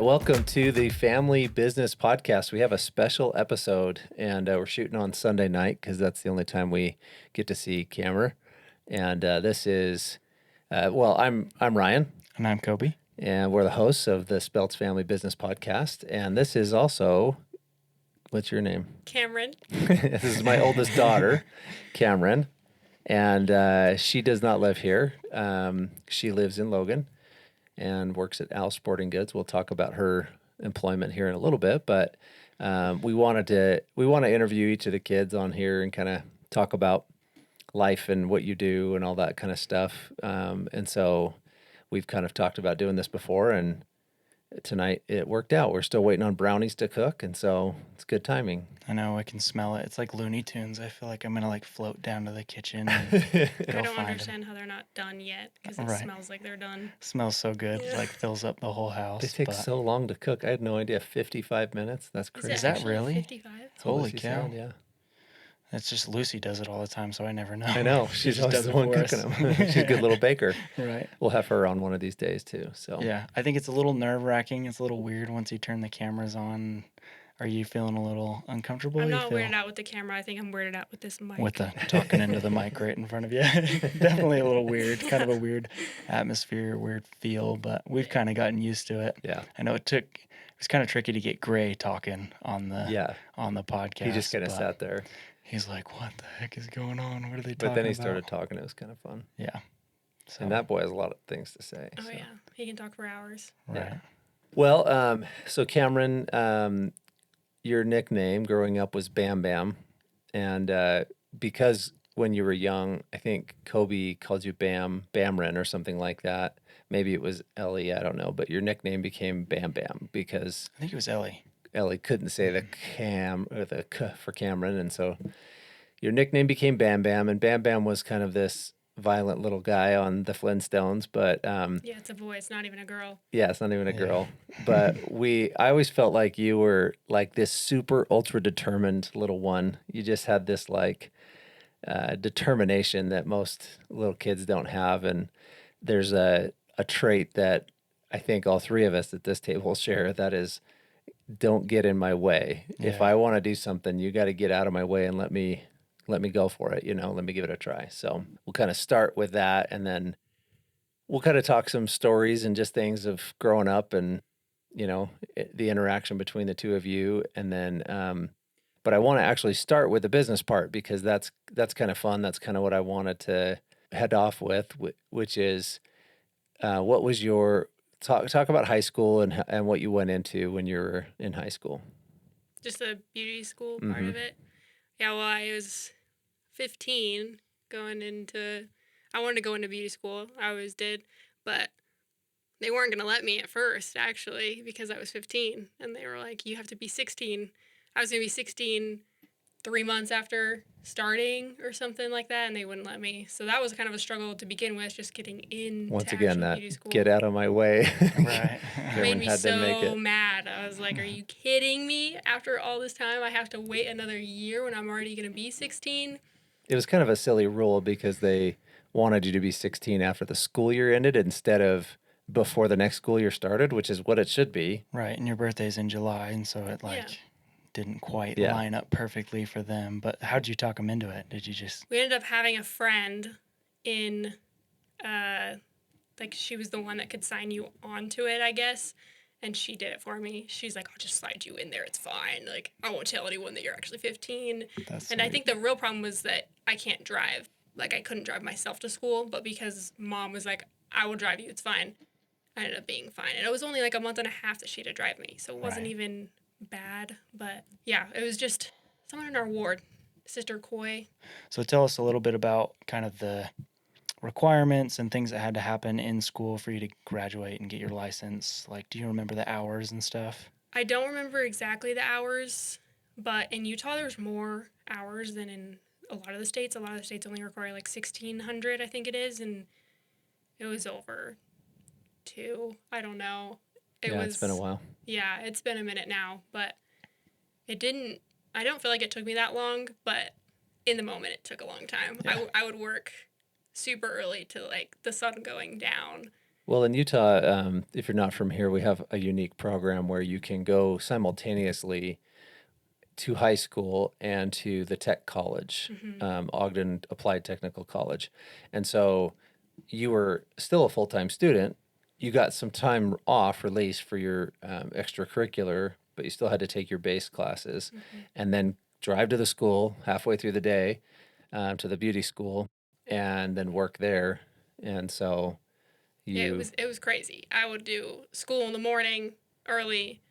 welcome to the Family Business Podcast. We have a special episode, and we're shooting on Sunday night because that's the only time we get to see Camryn. And this is, I'm Ryan, And I'm Kobe. and we're the hosts of the Spelts Family Business Podcast. And this is also, what's your name? Camryn. This is my oldest daughter, Camryn, and she does not live here. She lives in Logan and works at Al Sporting Goods. We'll talk about her employment here in a little bit, but we want to interview each of the kids on here and kind of talk about life and what you do and all that kind of stuff. And so we've kind of talked about doing this before, and tonight it worked out. We're still waiting on brownies to cook, and so it's good timing. I know, I can smell it. It's like Looney Tunes. I feel like I'm going to float down to the kitchen and I don't understand how they're not done yet because it smells like they're done. Smells so good. Yeah. It fills up the whole house. They take so long to cook. I had no idea. 55 minutes? That's crazy. Is that really? 55? Holy cow. Said, yeah. It's just Lucy does it all the time, so I never know. I know. She's always the one cooking them. She's a good little baker. Right. We'll have her on one of these days too. So Yeah, I think it's a little nerve-wracking. It's a little weird once you turn the cameras on. Are you feeling a little uncomfortable? I'm not weirded out with the camera. I think I'm weirded out with this mic. With the talking into the mic right in front of you. Definitely a little weird. Kind of a weird atmosphere, weird feel, but we've kind of gotten used to it. Yeah. I know it was kind of tricky to get Gray talking on the podcast. He just kind of sat there. He's like, what the heck is going on? What are they talking about? But then he started talking. It was kind of fun. Yeah. So, And that boy has a lot of things to say. Oh, yeah. He can talk for hours. Right. Yeah. Well, so Camryn, your nickname growing up was Bam Bam. And because when you were young, I think Kobe called you Bamryn or something like that. Maybe it was Ellie, I don't know. But your nickname became Bam Bam because I think it was Ellie. Ellie couldn't say the the k for Camryn, and so your nickname became Bam Bam, and Bam Bam was kind of this violent little guy on the Flintstones, but Yeah, it's a boy. It's not even a girl. yeah, it's not even a girl. But I always felt like you were like this super ultra determined little one. You just had this determination that most little kids don't have, and there's a trait that I think all three of us at this table share, that is, don't get in my way. Yeah. If I want to do something, you got to get out of my way and let me go for it. Let me give it a try. So we'll kind of start with that, and then we'll kind of talk some stories and just things of growing up and, the interaction between the two of you. And then, but I want to actually start with the business part because that's kind of fun. That's kind of what I wanted to head off with, which is, what was your talk about high school and what you went into when you were in high school. Just the beauty school part of it. Yeah, well, I was 15 I wanted to go into beauty school. I always did, but they weren't going to let me at first, actually, because I was 15. And they were like, you have to be 16. I was going to be 16 3 months after starting or something like that, and they wouldn't let me. So that was kind of a struggle to begin with, just getting in. Once again, that beauty school. Get out of my way. Right. Made me so mad. I was like, are you kidding me? After all this time, I have to wait another year when I'm already going to be 16? It was kind of a silly rule because they wanted you to be 16 after the school year ended instead of before the next school year started, which is what it should be. Right, and your birthday's in July, and so it didn't quite line up perfectly for them. But how'd you talk them into it? Did you just... We ended up having a friend in, she was the one that could sign you onto it, I guess. And she did it for me. She's like, I'll just slide you in there. It's fine. Like, I won't tell anyone that you're actually 15. That's and I think the real problem was that I can't drive. Like, I couldn't drive myself to school. But because Mom was like, I will drive you. It's fine. I ended up being fine. And it was only like a month and a half that she had to drive me. So it wasn't even bad. But, yeah, it was just someone in our ward, Sister Coy. So tell us a little bit about kind of the requirements and things that had to happen in school for you to graduate and get your license. Like, do you remember the hours and stuff? I don't remember exactly the hours, but in Utah there's more hours than in a lot of the states. A lot of the states only require like 1,600, I think it is, and it was over 2. I don't know. It's been a while. Yeah, it's been a minute now, but I don't feel like it took me that long, but in the moment it took a long time. Yeah. I would work super early to like the sun going down Well, in Utah, if you're not from here, we have a unique program where you can go simultaneously to high school and to the tech college, Ogden Applied Technical College. And so you were still a full-time student. You got some time off release for your extracurricular, but you still had to take your base classes and then drive to the school halfway through the day to the beauty school and then work there. And so Yeah, you, it was crazy. I would do school in the morning early,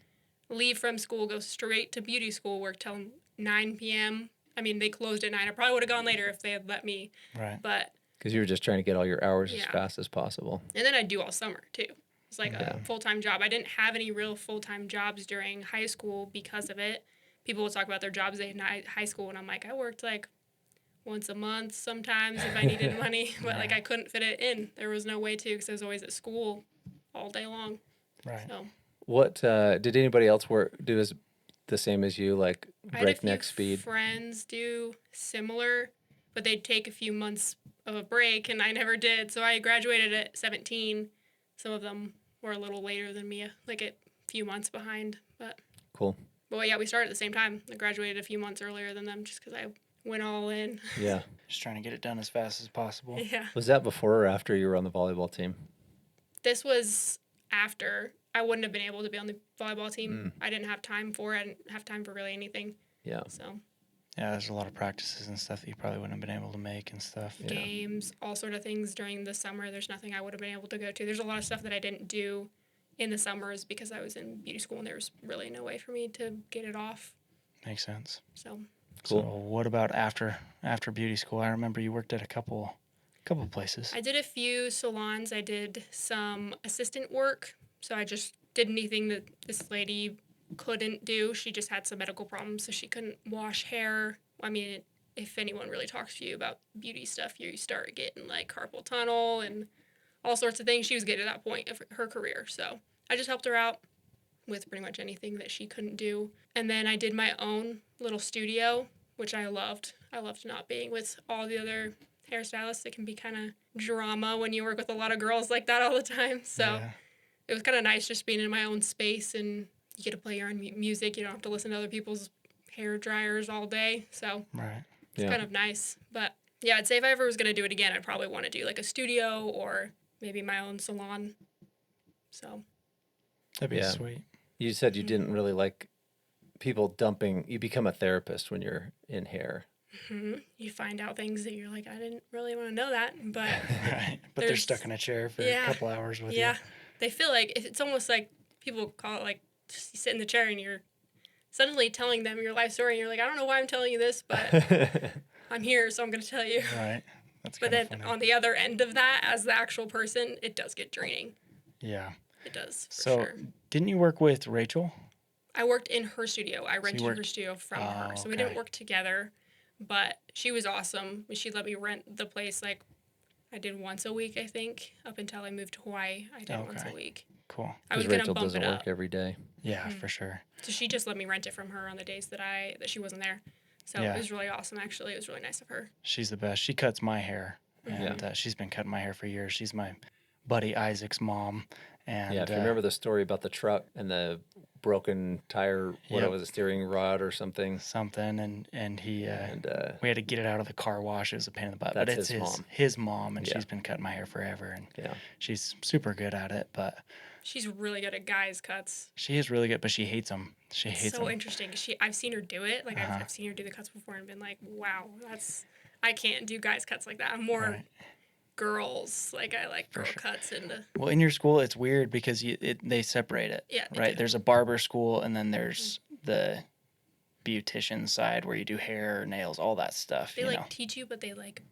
leave from school, go straight to beauty school, work till 9 p.m. I mean, they closed at 9. I probably would have gone later if they had let me. Right. But because you were just trying to get all your hours as yeah. fast as possible. And then I'd do all summer too. It's like Yeah. a full-time job. I didn't have any real full-time jobs during high school because of it. People will talk about their jobs they had in high school, and I'm like, I worked like once a month sometimes if I needed money, but like I couldn't fit it in. There was no way to because I was always at school all day long. Right. So What did anybody else do as the same as you, like I had a few breakneck speed? friends do similar, but they'd take a few months of a break, and I never did. So I graduated at 17. Some of them were a little later than me, like a few months behind. Cool. But yeah, we started at the same time. I graduated a few months earlier than them just because I went all in. Yeah. Just trying to get it done as fast as possible. Yeah. Was that before or after you were on the volleyball team? This was after. I wouldn't have been able to be on the volleyball team. I didn't have time for it. I didn't have time for really anything. Yeah. So Yeah, there's a lot of practices and stuff that you probably wouldn't have been able to make and stuff. Yeah. games, all sort of things during the summer. There's nothing I would have been able to go to. There's a lot of stuff that I didn't do in the summers because I was in beauty school and there was really no way for me to get it off. Makes sense. So Cool. So what about after beauty school? I remember you worked at a couple places. I did a few salons. I did some assistant work. So I just did anything that this lady couldn't do. She just had some medical problems, so she couldn't wash hair. I mean, if anyone really talks to you about beauty stuff, you start getting like carpal tunnel and all sorts of things. She was getting to that point of her career. So I just helped her out with pretty much anything that she couldn't do. And then I did my own little studio, which I loved. I loved not being with all the other hairstylists. It can be kind of drama when you work with a lot of girls like that all the time. So Yeah. it was kind of nice just being in my own space, and you get to play your own music. You don't have to listen to other people's hair dryers all day. So Right. it's Yeah. kind of nice. But yeah, I'd say if I ever was going to do it again, I'd probably want to do like a studio or maybe my own salon. So That'd be Yeah. sweet. You said you didn't really like people dumping. You become a therapist when you're in hair. you find out things that you're like, I didn't really want to know that. But Right. But they're There's- stuck in a chair for yeah. a couple hours with yeah, you. they feel like it's almost like people call it like just you sit in the chair and you're suddenly telling them your life story. And you're like, I don't know why I'm telling you this, but I'm here, so I'm going to tell you. Right. That's But kind then of funny. on the other end of that, as the actual person, it does get draining. Yeah. It does, for So sure. didn't you work with Rachel? I worked in her studio. I rented worked- her studio from Oh, her. So we didn't okay. work together, but she was awesome. She let me rent the place like I did once a week, I think, up until I moved to Hawaii. I did once Okay. a week. Cool. I was Because going to Rachel bump doesn't it work up. every day. Yeah, for sure. So she just let me rent it from her on the days that she wasn't there. So Yeah. it was really awesome, actually. It was really nice of her. She's the best. She cuts my hair, and she's been cutting my hair for years. She's my buddy Isaac's mom. And Yeah, if you remember the story about the truck and the broken tire, what Yep. it was, a steering rod or something. something, and he And we had to get it out of the car wash. It was a pain in the butt. But That's it's his mom. mom, and Yeah. she's been cutting my hair forever, and yeah, she's super good at it. But She's really good at guys' cuts. she is really good, but she hates them. She It's hates so them. interesting. I've seen her do it. Like I've seen her do the cuts before and been like, wow, I can't do guys' cuts like that. I'm more Right. girls. Like I like girl cuts and Well, in your school, it's weird because they separate it. Yeah, they Right. do. There's a barber school, and then there's the beautician side where you do hair, nails, all that stuff. they you like know. teach you, but they like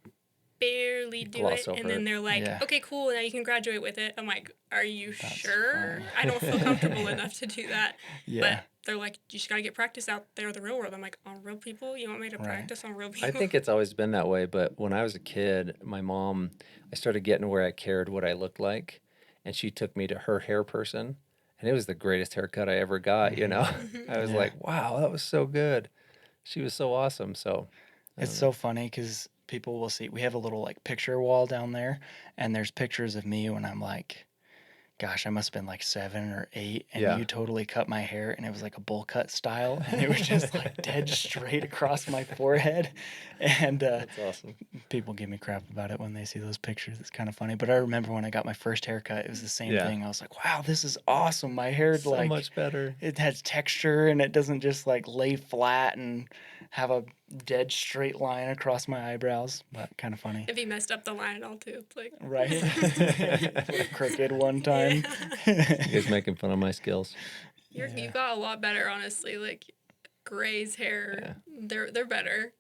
barely do gloss it, over and then it. they're like, Yeah. okay, cool, now you can graduate with it. I'm like, are you That's sure? funny. I don't feel comfortable enough to do that. Yeah. But they're like, you just gotta get practice out there in the real world. I'm like, on real people? You want me to Right. practice on real people? I think it's always been that way. But when I was a kid, my mom, I started getting where I cared what I looked like, and she took me to her hair person, and it was the greatest haircut I ever got. You know, I was Yeah. like, wow, that was so good. She was so awesome. So It's so funny because people will see. We have a little like picture wall down there, and there's pictures of me when I'm like gosh, I must have been like 7 or 8, and Yeah. you totally cut my hair, and it was like a bowl cut style, and it was just like dead straight across my forehead. And That's awesome. people give me crap about it when they see those pictures. It's kind of funny. But I remember when I got my first haircut, it was the same Yeah. thing. I was like, wow, this is awesome. My hair, So like, much better. it has texture, and it doesn't just like lay flat and have a dead straight line across my eyebrows. But kind of funny. If he messed up the line at all too, it's like Right? Like crooked one time. You guys making fun of my skills. you Yeah. got a lot better, honestly. Like Gray's hair, they're better.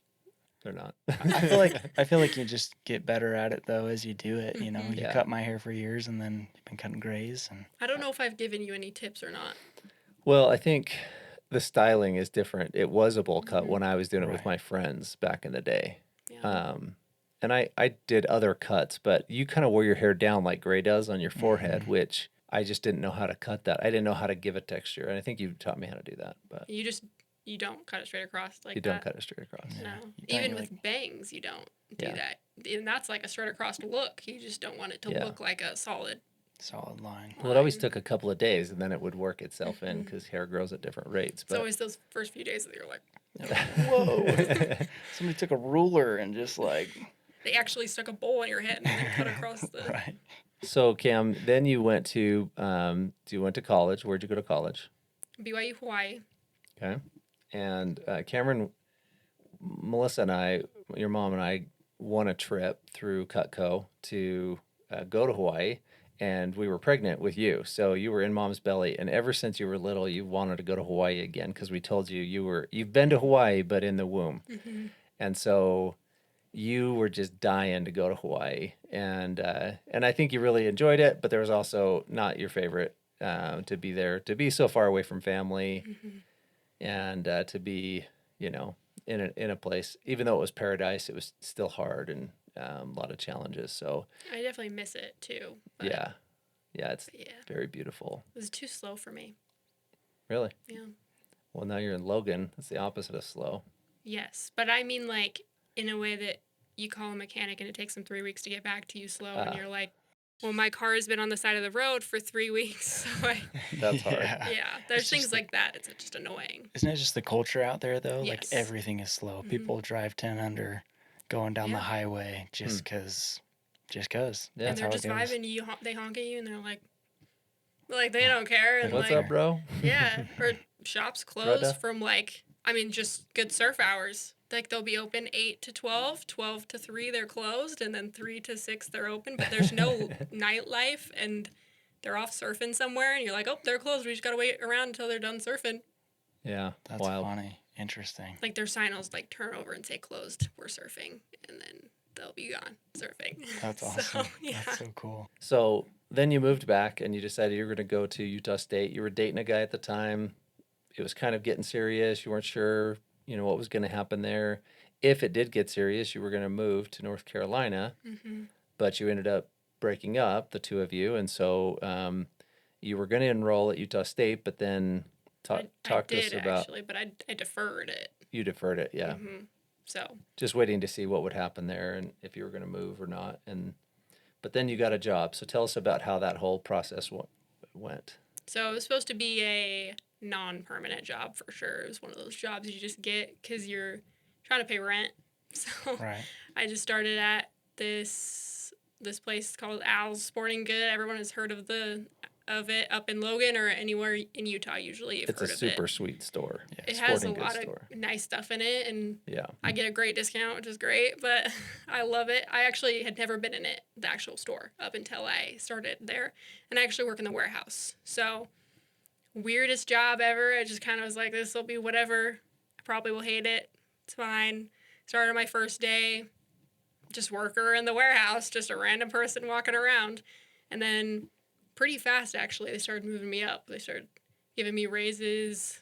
They're not. I feel like you just get better at it though as you do it. You know, you Yeah. cut my hair for years, and then you've been cutting grays, and I don't know if I've given you any tips or not. Well, I think the styling is different. It was a bowl cut when I was doing it with Right. my friends back in the day. Yeah. And I did other cuts, but you kind of wear your hair down like Gray does on your forehead, which I just didn't know how to cut that. I didn't know how to give it texture. And I think you taught me how to do that, but You don't cut it straight across like you that. don't cut it straight across. No. You Even don't, with bangs, you don't do Yeah. that. And that's like a straight across look. You just don't want it to Yeah. look like a solid. solid line. Well, it always took a couple of days and then it would work itself in because hair grows at different rates. It's But always those first few days that you're like, Whoa! Somebody took a ruler and just like they actually stuck a bowl in your head and then cut across the. right. so Cam, then you went to college. Where'd you go to college? BYU Hawaii. Okay. And Camryn, Melissa and I, your mom and I, won a trip through Cutco to go to Hawaii, and we were pregnant with you. So you were in mom's belly, and ever since you were little, you wanted to go to Hawaii again because we told you you've been to Hawaii, but in the womb. Mm-hmm. And so you were just dying to go to Hawaii, and I think you really enjoyed it, but there was also not your favorite to be there, to be so far away from family, Mm-hmm. and to be, in a place, even though it was paradise, it was still hard and a lot of challenges. So I definitely miss it too. But yeah, it's yeah, very beautiful. it was too slow for me. Really? Yeah. Well, now you're in Logan. That's the opposite of slow. Yes, but I mean like in a way that you call a mechanic and it takes them 3 weeks to get back to you slow, and you're like, well, my car has been on the side of the road for 3 weeks, so That's hard. yeah. There's It's things just like that. It's just annoying. Isn't it just the culture out there though? Like Yes. everything is slow. People drive 10 under, going down Yeah. the highway just cause. Yeah. And they're how just it goes. vibing. They honk at you, and they're like they don't care. And What's like, up, bro? Yeah, or shops Brother. close from just good surf hours. Like they'll be open 8 to 12, 12 to 3 they're closed, and then 3 to 6 they're open. But there's no nightlife, and they're off surfing somewhere, and you're like, oh, they're closed. We just gotta wait around until they're done surfing. Yeah. That's Wild. funny. Interesting. Like their sign will like turn over and say closed. We're surfing, and then they'll be gone surfing. That's So, awesome. yeah. That's so cool. So then you moved back and you decided you were going to go to Utah State. You were dating a guy at the time. It was kind of getting serious. You weren't sure, what was going to happen there. If it did get serious, you were going to move to North Carolina, Mhm. but you ended up breaking up, the two of you. And so you were going to enroll at Utah State, but then talk I to us did about, actually, but I deferred it. you deferred it. Yeah. Mhm. So Just waiting to see what would happen there and if you were going to move or not. But then you got a job. So tell us about how that whole process went. So it was supposed to be a non-permanent job for sure. It was one of those jobs you just get because you're trying to pay rent. So Right. I just started at this place called Al's Sporting Good. Everyone has heard of it up in Logan or anywhere in Utah. Usually, you've It's a heard of super it. sweet store. Yeah. It has a sporting goods lot store. of nice stuff in it, and Yeah. I get a great discount, which is great. But I love it. I actually had never been in the actual store, up until I started there, and I actually work in the warehouse. So weirdest job ever. I just kind of was like, this will be whatever. I probably will hate it. It's fine. Started my first day, just worker in the warehouse, just a random person walking around. And then pretty fast, actually, they started moving me up. They started giving me raises.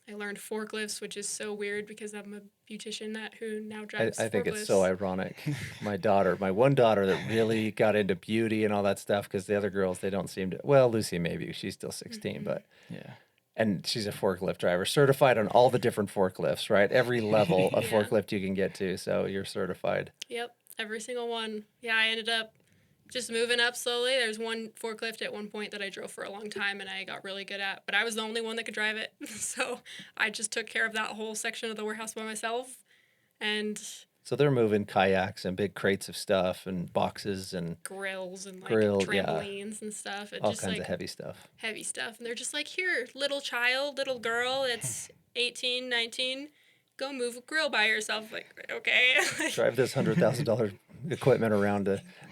I learned forklifts, which is so weird because I'm a beautician who now drives I think forklifts. it's so ironic. My one daughter that really got into beauty and all that stuff, because the other girls, they don't seem to, well, Lucy maybe, she's still 16, but, Yeah. and she's a forklift driver, certified on all the different forklifts, right? Every level of Yeah. forklift you can get to, so you're certified. Yep, every single one. Yeah, I ended up just moving up slowly. There's one forklift at one point that I drove for a long time and I got really good at, but I was the only one that could drive it. So I just took care of that whole section of the warehouse by myself. And So they're moving kayaks and big crates of stuff and boxes and grills and like yeah, trampolines and stuff. And all just kinds like of heavy stuff. heavy stuff. And they're just like, here, little child, little girl, it's 18, 19, go move a grill by yourself. Like, okay. Drive this $100,000 equipment around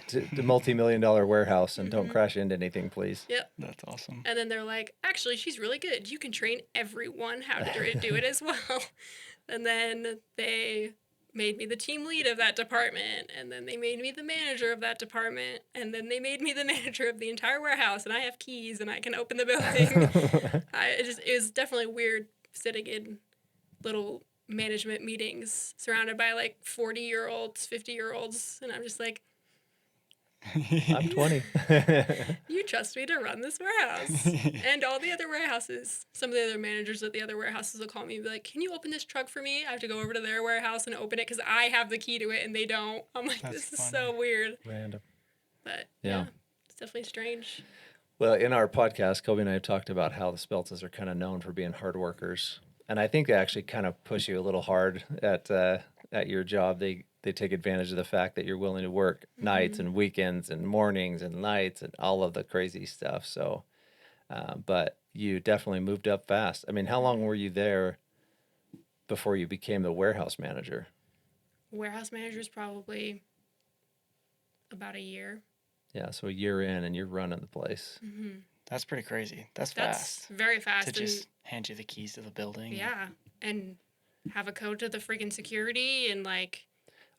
to multi-million-dollar warehouse and don't crash into anything, please. Yep. That's awesome. And then they're like, actually, she's really good. You can train everyone how to do it as well. And then they made me the team lead of that department. And then they made me the manager of that department. And then they made me the manager of the entire warehouse. And I have keys and I can open the building. It was definitely weird sitting in little management meetings surrounded by like 40-year-olds, 50-year-olds. And I'm just like, I'm 20. you trust me to run this warehouse. And all the other warehouses, some of the other managers at the other warehouses will call me and be like, can you open this truck for me? I have to go over to their warehouse and open it because I have the key to it and they don't. I'm like, That's this is funny. so weird. Random. But Yeah. it's definitely strange. Well, in our podcast, Kobe and I have talked about how the Speltses are kind of known for being hard workers. And I think they actually kind of push you a little hard at your job. They take advantage of the fact that you're willing to work nights and weekends and mornings and nights and all of the crazy stuff. So, but you definitely moved up fast. I mean, how long were you there before you became the warehouse manager? Warehouse manager's probably about a year. Yeah, so a year in and you're running the place. Mm-hmm. That's pretty crazy. That's That's fast. very fast. To And just hand you the keys to the building. yeah, and have a code to the freaking security and like,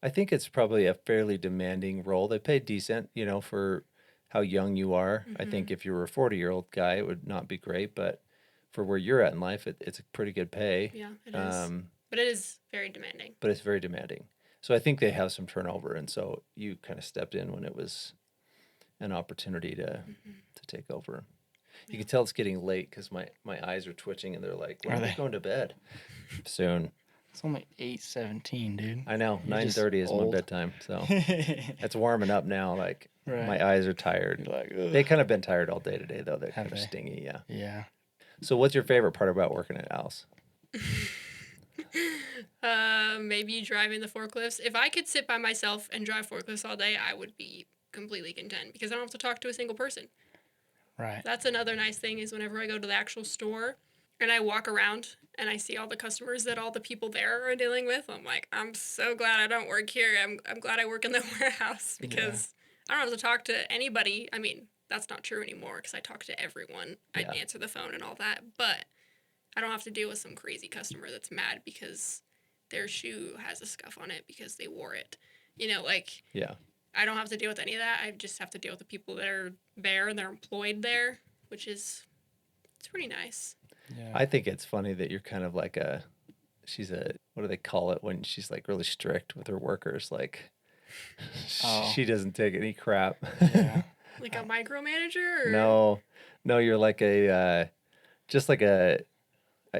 I think it's probably a fairly demanding role. They pay decent, for how young you are. I think if you were a 40-year-old guy, it would not be great, but for where you're at in life, it's a pretty good pay. yeah, it is. But it is very demanding. But it's very demanding. So I think they have some turnover, and so you kind of stepped in when it was an opportunity to take over. You can tell it's getting late because my eyes are twitching, and they're like, when Are are we they? going to bed? Soon. It's only 8:17, dude. I know. You're just 9:30 is my old. bedtime, so it's warming up now. Like, Right. my eyes are tired. You're like, ugh. They kind of been tired all day today, though. They're Have kind of they? stingy, yeah. Yeah. So what's your favorite part about working at Al's? Maybe driving the forklifts. If I could sit by myself and drive forklifts all day, I would be completely content because I don't have to talk to a single person. Right. That's another nice thing is whenever I go to the actual store and I walk around and I see all the customers that all the people there are dealing with, I'm like, I'm so glad I don't work here. I'm glad I work in the warehouse because I don't have to talk to anybody. I mean, that's not true anymore because I talk to everyone. Yeah. I answer the phone and all that, but I don't have to deal with some crazy customer that's mad because their shoe has a scuff on it because they wore it. Like, Yeah. I don't have to deal with any of that. I just have to deal with the people that are there and they're employed there, which is, it's pretty nice. Yeah. I think it's funny that you're kind of like what do they call it when she's like really strict with her workers? Like, Oh. she doesn't take any crap. Yeah. Like a micromanager? Or? No, you're like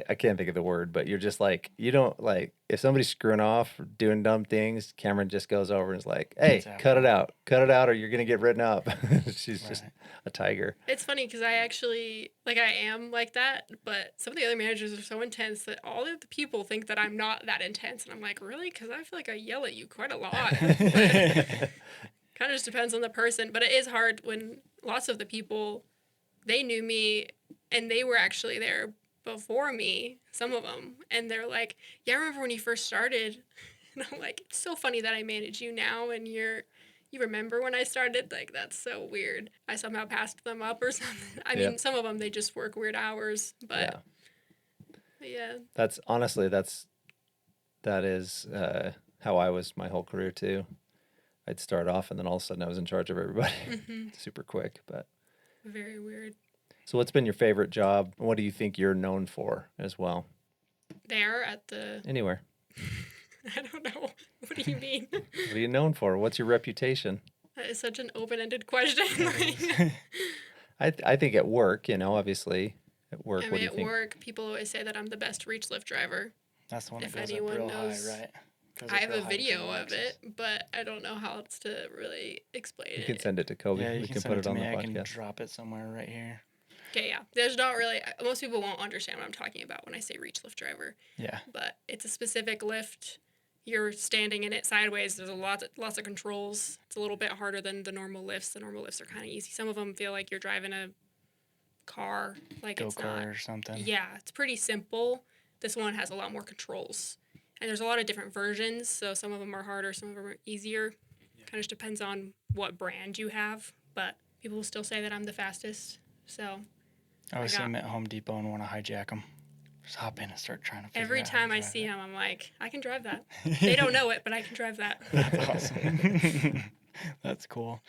I can't think of the word, but you're just like, you don't like, if somebody's screwing off or doing dumb things, Camryn just goes over and is like, hey, Gets after cut it them. out or you're going to get written up. She's just Right. a tiger. It's funny because I actually, like, I am like that, but some of the other managers are so intense that all of the people think that I'm not that intense. And I'm like, really? Because I feel like I yell at you quite a lot. Kind of just depends on the person. But it is hard when lots of the people, they knew me and they were actually there before me, some of them. And they're like, yeah, I remember when you first started. And I'm like, it's so funny that I manage you now and you remember when I started? Like, that's so weird. I somehow passed them up or something. I mean, some of them, they just work weird hours. But yeah. That's honestly, that is how I was my whole career too. I'd start off and then all of a sudden I was in charge of everybody super quick. But Very weird. so what's been your favorite job? What do you think you're known for as well? There at the, Anywhere. I don't know. What do you mean? What are you known for? What's your reputation? That is such an open-ended question. Like, I think at work, obviously at work, I what mean, do you at think? work, people always say that I'm the best reach lift driver. That's the one that If goes up anyone real knows- high, right? 'Cause I it's have real a high to video cable of access. it, but I don't know how else to really explain You can it. send it to Kobe. Yeah, you We can can send put it it to on me. the I can podcast. drop it somewhere right here. Okay, yeah. There's not really, most people won't understand what I'm talking about when I say reach lift driver, Yeah. but it's a specific lift. You're standing in it sideways. There's lots of controls. It's a little bit harder than the normal lifts. The normal lifts are kind of easy. Some of them feel like you're driving a car, like it's not. Go-kart or something. Yeah, it's pretty simple. This one has a lot more controls. And there's a lot of different versions, so some of them are harder, some of them are easier. Kind of just depends on what brand you have, but people will still say that I'm the fastest. So I always see got- them at Home Depot and want to hijack them. Just hop in and start trying to figure every out how to time I drive see it. him, I'm like, I can drive that. They don't know it, but I can drive that. That's awesome. That's cool.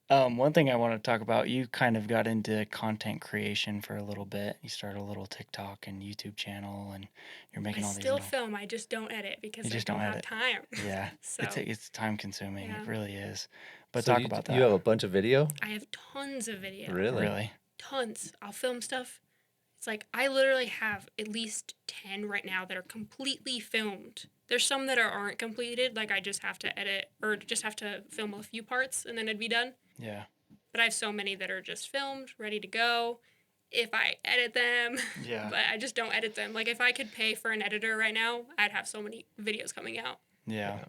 One thing I want to talk about, you kind of got into content creation for a little bit. You started a little TikTok and YouTube channel, and you're making I all these still little... film, I just don't edit because You I just don't don't have edit. time. Yeah, So it's time consuming. Yeah. It really is. But So talk about that. You have a bunch of video? I have tons of video. Really? Really? Tons. I'll film stuff. It's like I literally have at least 10 right now that are completely filmed. There's some that aren't completed, like I just have to edit or just have to film a few parts and then it'd be done. Yeah. But I have so many that are just filmed, ready to go. If I edit them, Yeah. but I just don't edit them. Like if I could pay for an editor right now, I'd have so many videos coming out. Yeah.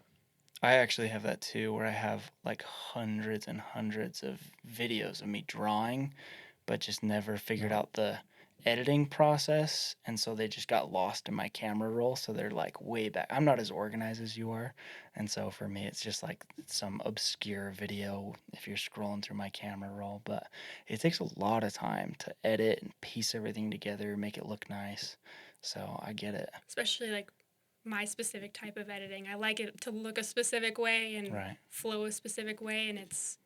I actually have that too, where I have like hundreds and hundreds of videos of me drawing, but just never figured out the editing process. And so they just got lost in my camera roll. So they're like way back. I'm not as organized as you are. And so for me, it's just like some obscure video if you're scrolling through my camera roll. But it takes a lot of time to edit and piece everything together, make it look nice. So I get it. Especially like my specific type of editing. I like it to look a specific way and Right. flow a specific way, and it's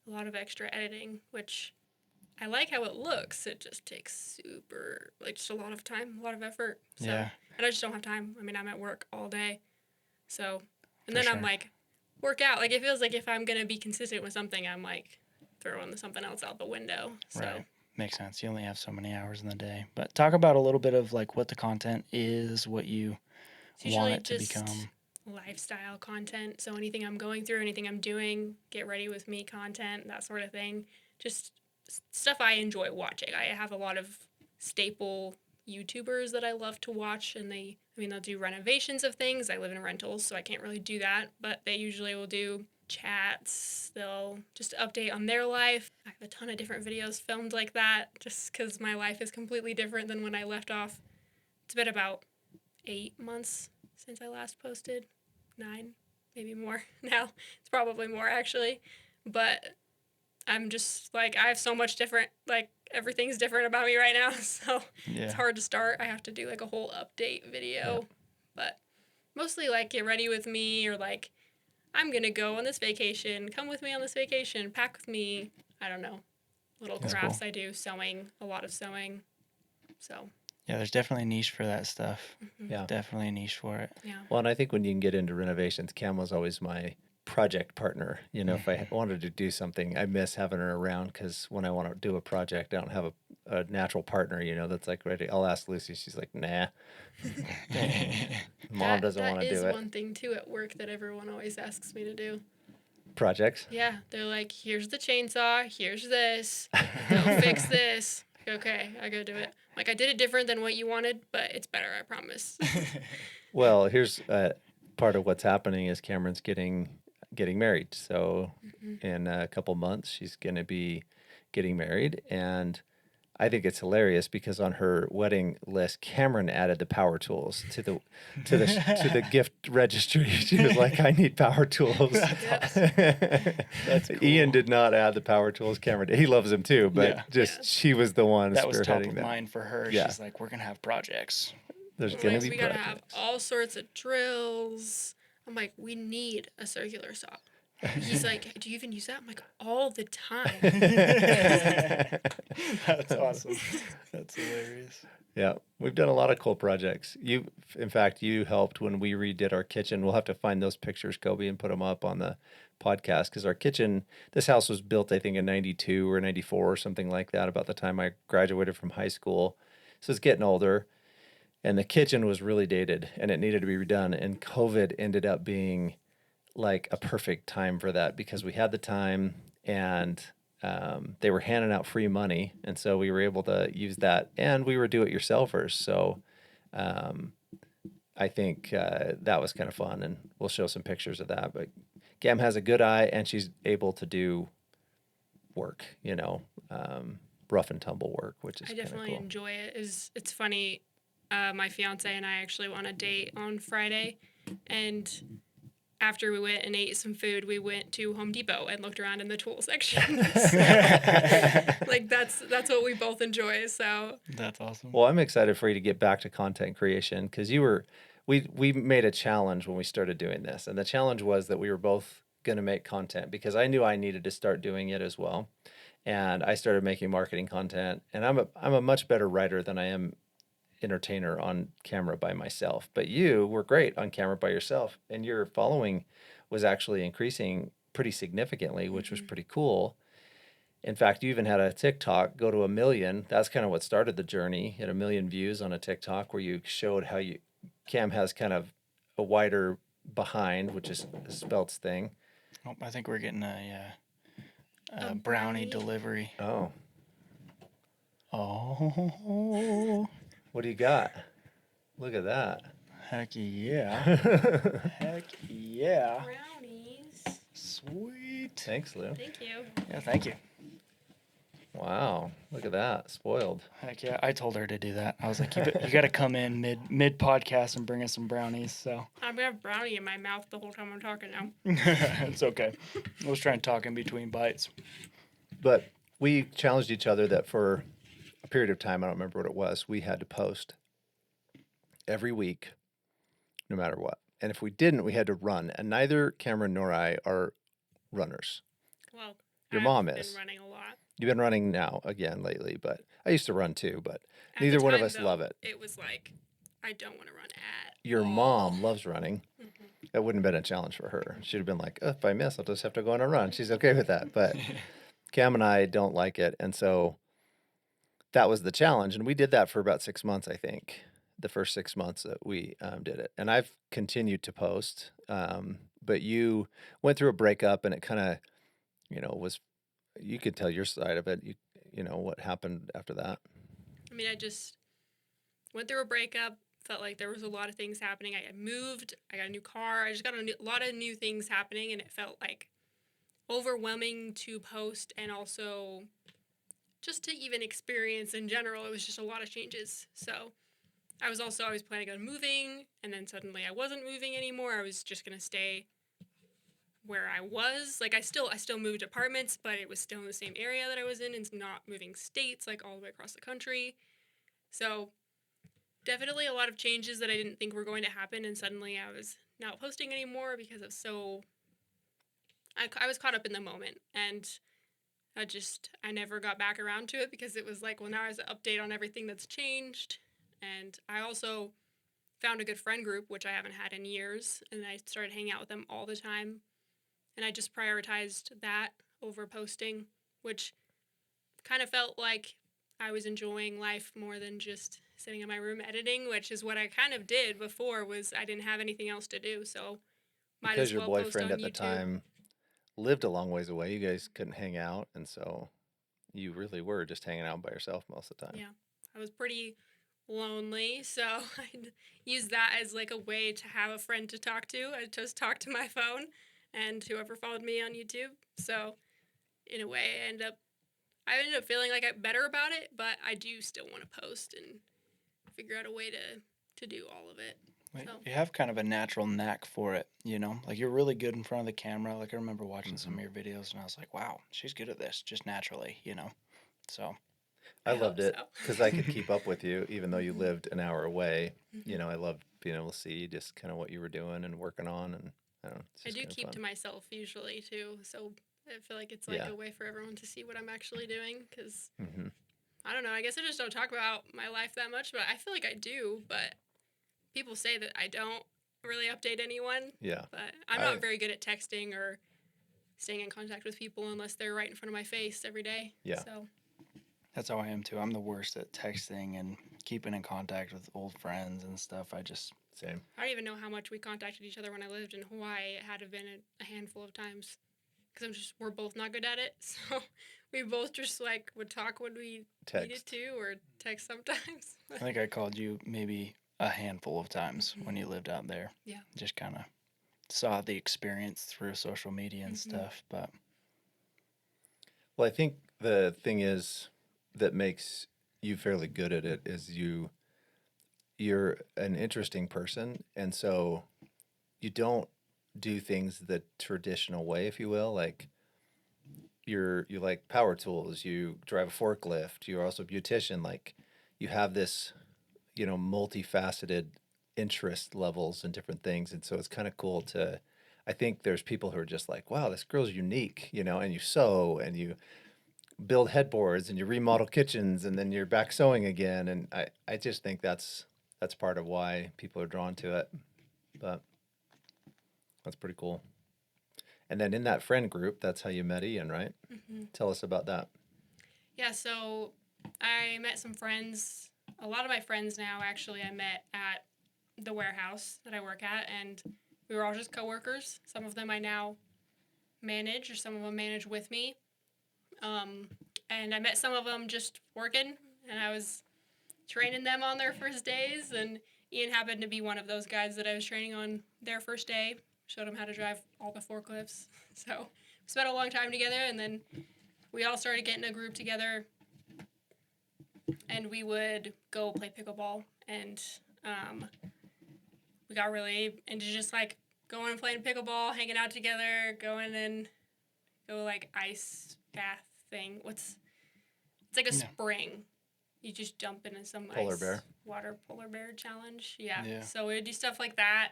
a lot of extra editing, which I like how it looks. It just takes just a lot of time, a lot of effort. So, Yeah. And I just don't have time. I mean, I'm at work all day. So, and For then I'm sure. like, work out. Like, it feels like if I'm going to be consistent with something, I'm like throwing something else out the window. So, Right. Makes sense. You only have so many hours in the day. But talk about a little bit of like what the content is, what you it's usually want it to just become. lifestyle content. So anything I'm going through, anything I'm doing, get ready with me content, that sort of thing. Just stuff I enjoy watching. I have a lot of staple YouTubers that I love to watch, and they'll do renovations of things. I live in rentals, so I can't really do that, but they usually will do chats. They'll just update on their life. I have a ton of different videos filmed like that just because my life is completely different than when I left off. It's been about 8 months since I last posted. 9, maybe more now. It's probably more actually. But I'm just like, I have so much different, like everything's different about me right now. So Yeah. it's hard to start. I have to do like a whole update video. But mostly like get ready with me, or like I'm going to go on this vacation. Come with me on this vacation. Pack with me. I don't know. Little That's crafts cool. I do. Sewing. A lot of sewing. So, Yeah, there's definitely a niche for that stuff. Yeah. Definitely a niche for it. yeah. Well, and I think when you can get into renovations, Cam was always my project partner. You know, if I wanted to do something, I miss having her around because when I want to do a project, I don't have a natural partner, you know, that's like ready. I'll ask Lucy. She's like, nah. Mom doesn't want to do That is it. one thing, too, at work that everyone always asks me to do. Projects. Yeah, they're like, here's the chainsaw, here's this, go fix this. Okay, I go do it. Like, I did it different than what you wanted, but it's better, I promise. Well, here's part of what's happening is Camryn's getting married. So in a couple months, she's going to be getting married, and I think it's hilarious because on her wedding list, Camryn added the power tools to the gift registry. She was like, "I need power tools." That's cool. Ian did not add the power tools. Camryn did. He loves them too, but Yeah. just she was the one That was top spearheading of them. mind for her. Yeah. She's like, we're going to have projects. There's Like, going to be we gotta have projects. all sorts of drills. I'm like, we need a circular saw. He's like, do you even use that? I'm like, all the time. That's awesome. That's hilarious. Yeah, we've done a lot of cool projects. In fact, you helped when we redid our kitchen. We'll have to find those pictures, Kobe, and put them up on the podcast because our kitchen, this house was built, I think, in 92 or 94 or something like that, about the time I graduated from high school. So it's getting older. And the kitchen was really dated and it needed to be redone. And COVID ended up being like a perfect time for that because we had the time and they were handing out free money. And so we were able to use that and we were do-it-yourselfers. So I think that was kind of fun and we'll show some pictures of that. But Cam has a good eye and she's able to do work, rough and tumble work, which is I kind of definitely cool. enjoy it. It's funny. My fiance and I actually went on a date on Friday, and after we went and ate some food, we went to Home Depot and looked around in the tool section. So, like that's what we both enjoy. So That's awesome. Well, I'm excited for you to get back to content creation because we made a challenge when we started doing this, and the challenge was that we were both going to make content because I knew I needed to start doing it as well, and I started making marketing content, and I'm a much better writer than I am entertainer on camera by myself. But you were great on camera by yourself, and your following was actually increasing pretty significantly, which was pretty cool. In fact, you even had a TikTok go to 1 million. That's kind of what started the journey. You had 1 million views on a TikTok where you showed how Cam has kind of a wider behind, which is a Spelts thing. Oh, I think we're getting a A brownie brownie? delivery. Oh, Oh, what do you got? Look at that. heck yeah. Heck yeah. brownies. Sweet. Thanks, Lou. Thank you. Yeah, thank you. Wow, look at that. Spoiled. Heck yeah. I told her to do that. I was like, you got to come in mid podcast and bring us some brownies. So I'm gonna have brownie in my mouth the whole time I'm talking now. it's okay. I was trying to talk in between bites. But we challenged each other that for a period of time, I don't remember what it was, we had to post every week, no matter what. And if we didn't, we had to run. And neither Cameron nor I are runners. Well, Your I've mom been is. running a lot. You've been running now again lately, but I used to run too, but At neither the one of time, us though, love it. It was like I don't want to run at Your all. mom loves running. That wouldn't have been a challenge for her. She'd have been like, if I miss, I'll just have to go on a run. She's okay with that. But Cam and I don't like it. And so that was the challenge. And we did that for about 6 months, I think, the first 6 months that we did it. And I've continued to post. But you went through a breakup and it kind of, was, you could tell your side of it. What happened after that. I mean, I just went through a breakup. Felt like there was a lot of things happening. I moved. I got a new car. I just got a lot of new things happening, and it felt like overwhelming to post and also just to even experience in general. It was just a lot of changes. So I was planning on moving, and then suddenly I wasn't moving anymore. I was just gonna stay where I was. Like I still moved apartments, but it was still in the same area that I was in, and not moving states like all the way across the country. So definitely a lot of changes that I didn't think were going to happen, and suddenly I was not posting anymore because I was caught up in the moment, and I never got back around to it because it was like, well, now there's an update on everything that's changed. And I also found a good friend group, which I haven't had in years, and I started hanging out with them all the time. And I just prioritized that over posting, which kind of felt like I was enjoying life more than just sitting in my room editing, which is what I kind of did before. Was I didn't have anything else to do, so might Because as your well post boyfriend on at the YouTube. time lived a long ways away, you guys couldn't hang out. And so you really were just hanging out by yourself most of the time. Yeah, I was pretty lonely, so I'd use that as like a way to have a friend to talk to. I just talk to my phone and whoever followed me on YouTube. So in a way, I ended up feeling like I'm better about it, but I do still want to post and figure out a way to do all of it. So. You have kind of a natural knack for it, Like you're really good in front of the camera. Like I remember watching some of your videos and I was like, wow, she's good at this just naturally, So I loved it so. because I could keep up with you even though you lived an hour away. I loved being able to see just kind of what you were doing and working on. And I don't know. I do keep to myself usually too. So I feel like it's like a way for everyone to see what I'm actually doing because I don't know. I guess I just don't talk about my life that much, but I feel like I do. But people say that I don't really update anyone. Yeah. But I'm not very good at texting or staying in contact with people unless they're right in front of my face every day. Yeah. So That's how I am too. I'm the worst at texting and keeping in contact with old friends and stuff. Same. I don't even know how much we contacted each other when I lived in Hawaii. It had to have been a handful of times because we're both not good at it. So we both just like would talk when we needed Text. to or text sometimes. I think I called you maybe a handful of times when you lived out there. Yeah. Just kind of saw the experience through social media and stuff. But Well, I think the thing is that makes you fairly good at it is you're an interesting person, and so you don't do things the traditional way, if you will. Like you like power tools, you drive a forklift, you're also a beautician. Like you have this, multifaceted interest levels and different things, and so it's kind of cool to. I think there's people who are just like, wow, this girl's unique, and you sew and you build headboards and you remodel kitchens and then you're back sewing again. And I just think that's part of why people are drawn to it. But that's pretty cool. And then in that friend group, that's how you met Ian, right? Mm-hmm. Tell us about that. Yeah, so I met some friends. A lot of my friends now, actually, I met at the warehouse that I work at, and we were all just coworkers. Some of them I now manage, or some of them manage with me. And I met some of them just working, and I was training them on their first days, and Ian happened to be one of those guys that I was training on their first day. Showed them how to drive all the forklifts. So we spent a long time together, and then we all started getting a group together, and we would go play pickleball, and we got really into just like going and playing pickleball, hanging out together, going and go like ice bath thing. It's like a spring. You just jump into some Polar bear. Water polar bear challenge. Yeah. Yeah. So we would do stuff like that.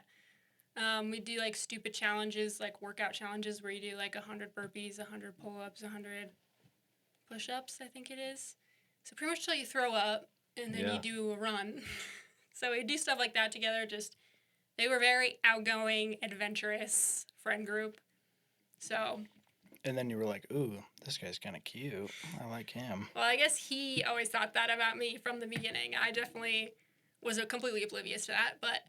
We do like stupid challenges, like workout challenges where you do like 100 burpees, 100 pull-ups, 100 push-ups, I think it is. So pretty much till you throw up, and then you do a run. So we do stuff like that together. They were very outgoing, adventurous friend group. So. And then you were like, ooh, this guy's kind of cute. I like him. Well, I guess he always thought that about me from the beginning. I definitely was completely oblivious to that. But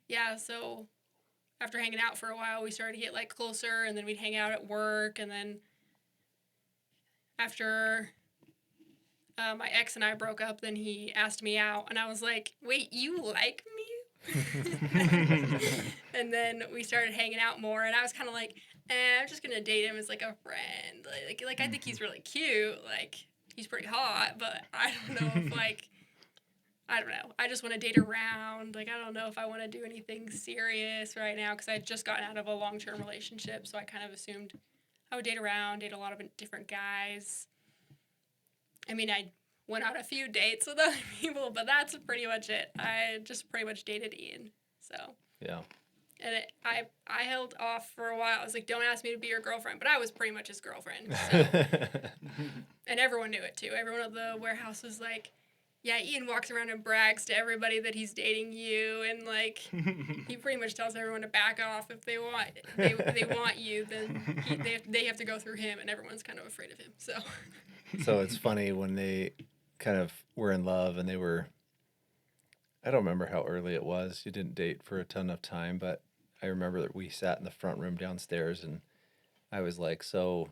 yeah, so after hanging out for a while, we started to get like closer, and then we'd hang out at work, and then after my ex and I broke up, then he asked me out, and I was like, wait, you like me? And then we started hanging out more, and I was kind of like, I'm just gonna date him as like a friend. Like I think he's really cute. Like he's pretty hot, but I don't know if I don't know. I just want to date around. Like, I don't know if I want to do anything serious right now because I had just gotten out of a long-term relationship. So I kind of assumed I would date around, date a lot of different guys. I mean, I went on a few dates with other people, but that's pretty much it. I just pretty much dated Ian. So. Yeah. And I held off for a while. I was like, don't ask me to be your girlfriend. But I was pretty much his girlfriend. So. And everyone knew it, too. Everyone at the warehouse was like, yeah, Ian walks around and brags to everybody that he's dating you, and like he pretty much tells everyone to back off if they want you, then they have to go through him, and everyone's kind of afraid of him. So it's funny when they kind of were in love and they were. I don't remember how early it was. You didn't date for a ton of time, but I remember that we sat in the front room downstairs, and I was like, "So,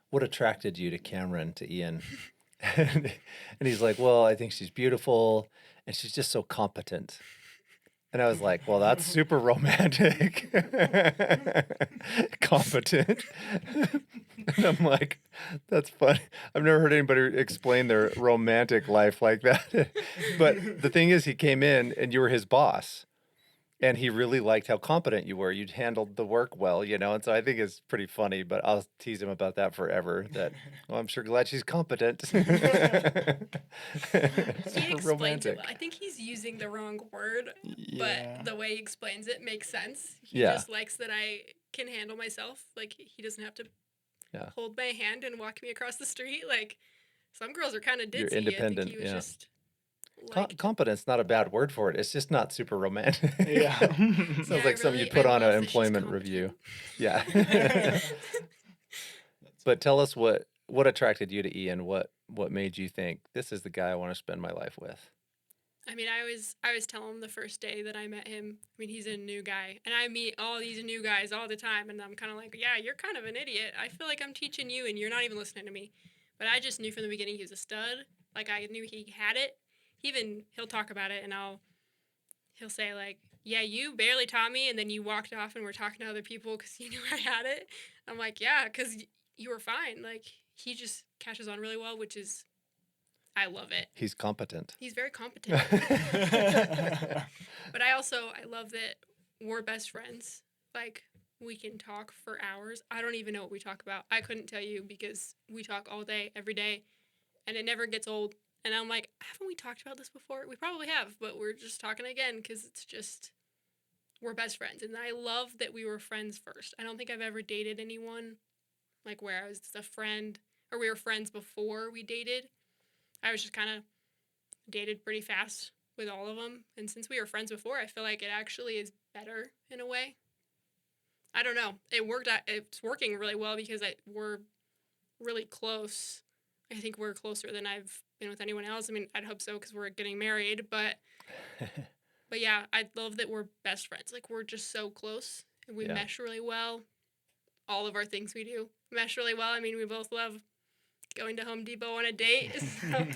what attracted you to Camryn, to Ian?" And he's like, well, I think she's beautiful and she's just so competent. And I was like, well, that's super romantic. Competent. And I'm like, that's funny. I've never heard anybody explain their romantic life like that. But the thing is, he came in and you were his boss. And he really liked how competent you were. You'd handled the work well, and so I think it's pretty funny, but I'll tease him about that forever. That, well, I'm sure glad she's competent. he explains it well. I think he's using the wrong word, but the way he explains it makes sense. He just likes that I can handle myself. Like, he doesn't have to hold my hand and walk me across the street. Like, some girls are kind of ditzy. You're independent, I think he was just... Competence, not a bad word for it. It's just not super romantic. Yeah. Sounds like something you'd put on an employment review. Yeah. But tell us what attracted you to Ian? What what made you think this is the guy I want to spend my life with? I mean, I was telling him the first day that I met him. I mean, he's a new guy, and I meet all these new guys all the time, and I'm kind of like, yeah, you're kind of an idiot. I feel like I'm teaching you, and you're not even listening to me. But I just knew from the beginning he was a stud. Like I knew he had it. He'll talk about it, and he'll say like, yeah, you barely taught me, and then you walked off and were talking to other people because you knew I had it. I'm like, yeah, because you were fine. Like he just catches on really well, which is I love it. He's competent. He's very competent. But I love that we're best friends. Like we can talk for hours. I don't even know what we talk about. I couldn't tell you because we talk all day, every day, and it never gets old. And I'm like, haven't we talked about this before? We probably have, but we're just talking again because it's just we're best friends. And I love that we were friends first. I don't think I've ever dated anyone like where I was a friend or we were friends before we dated. I was just kind of dated pretty fast with all of them. And since we were friends before, I feel like it actually is better in a way. I don't know. It worked out. It's working really well because we're really close. I think we're closer than I've been with anyone else. I mean, I'd hope so because we're getting married. But yeah, I love that we're best friends. Like we're just so close and we mesh really well. All of our things we do mesh really well. I mean, we both love going to Home Depot on a date. So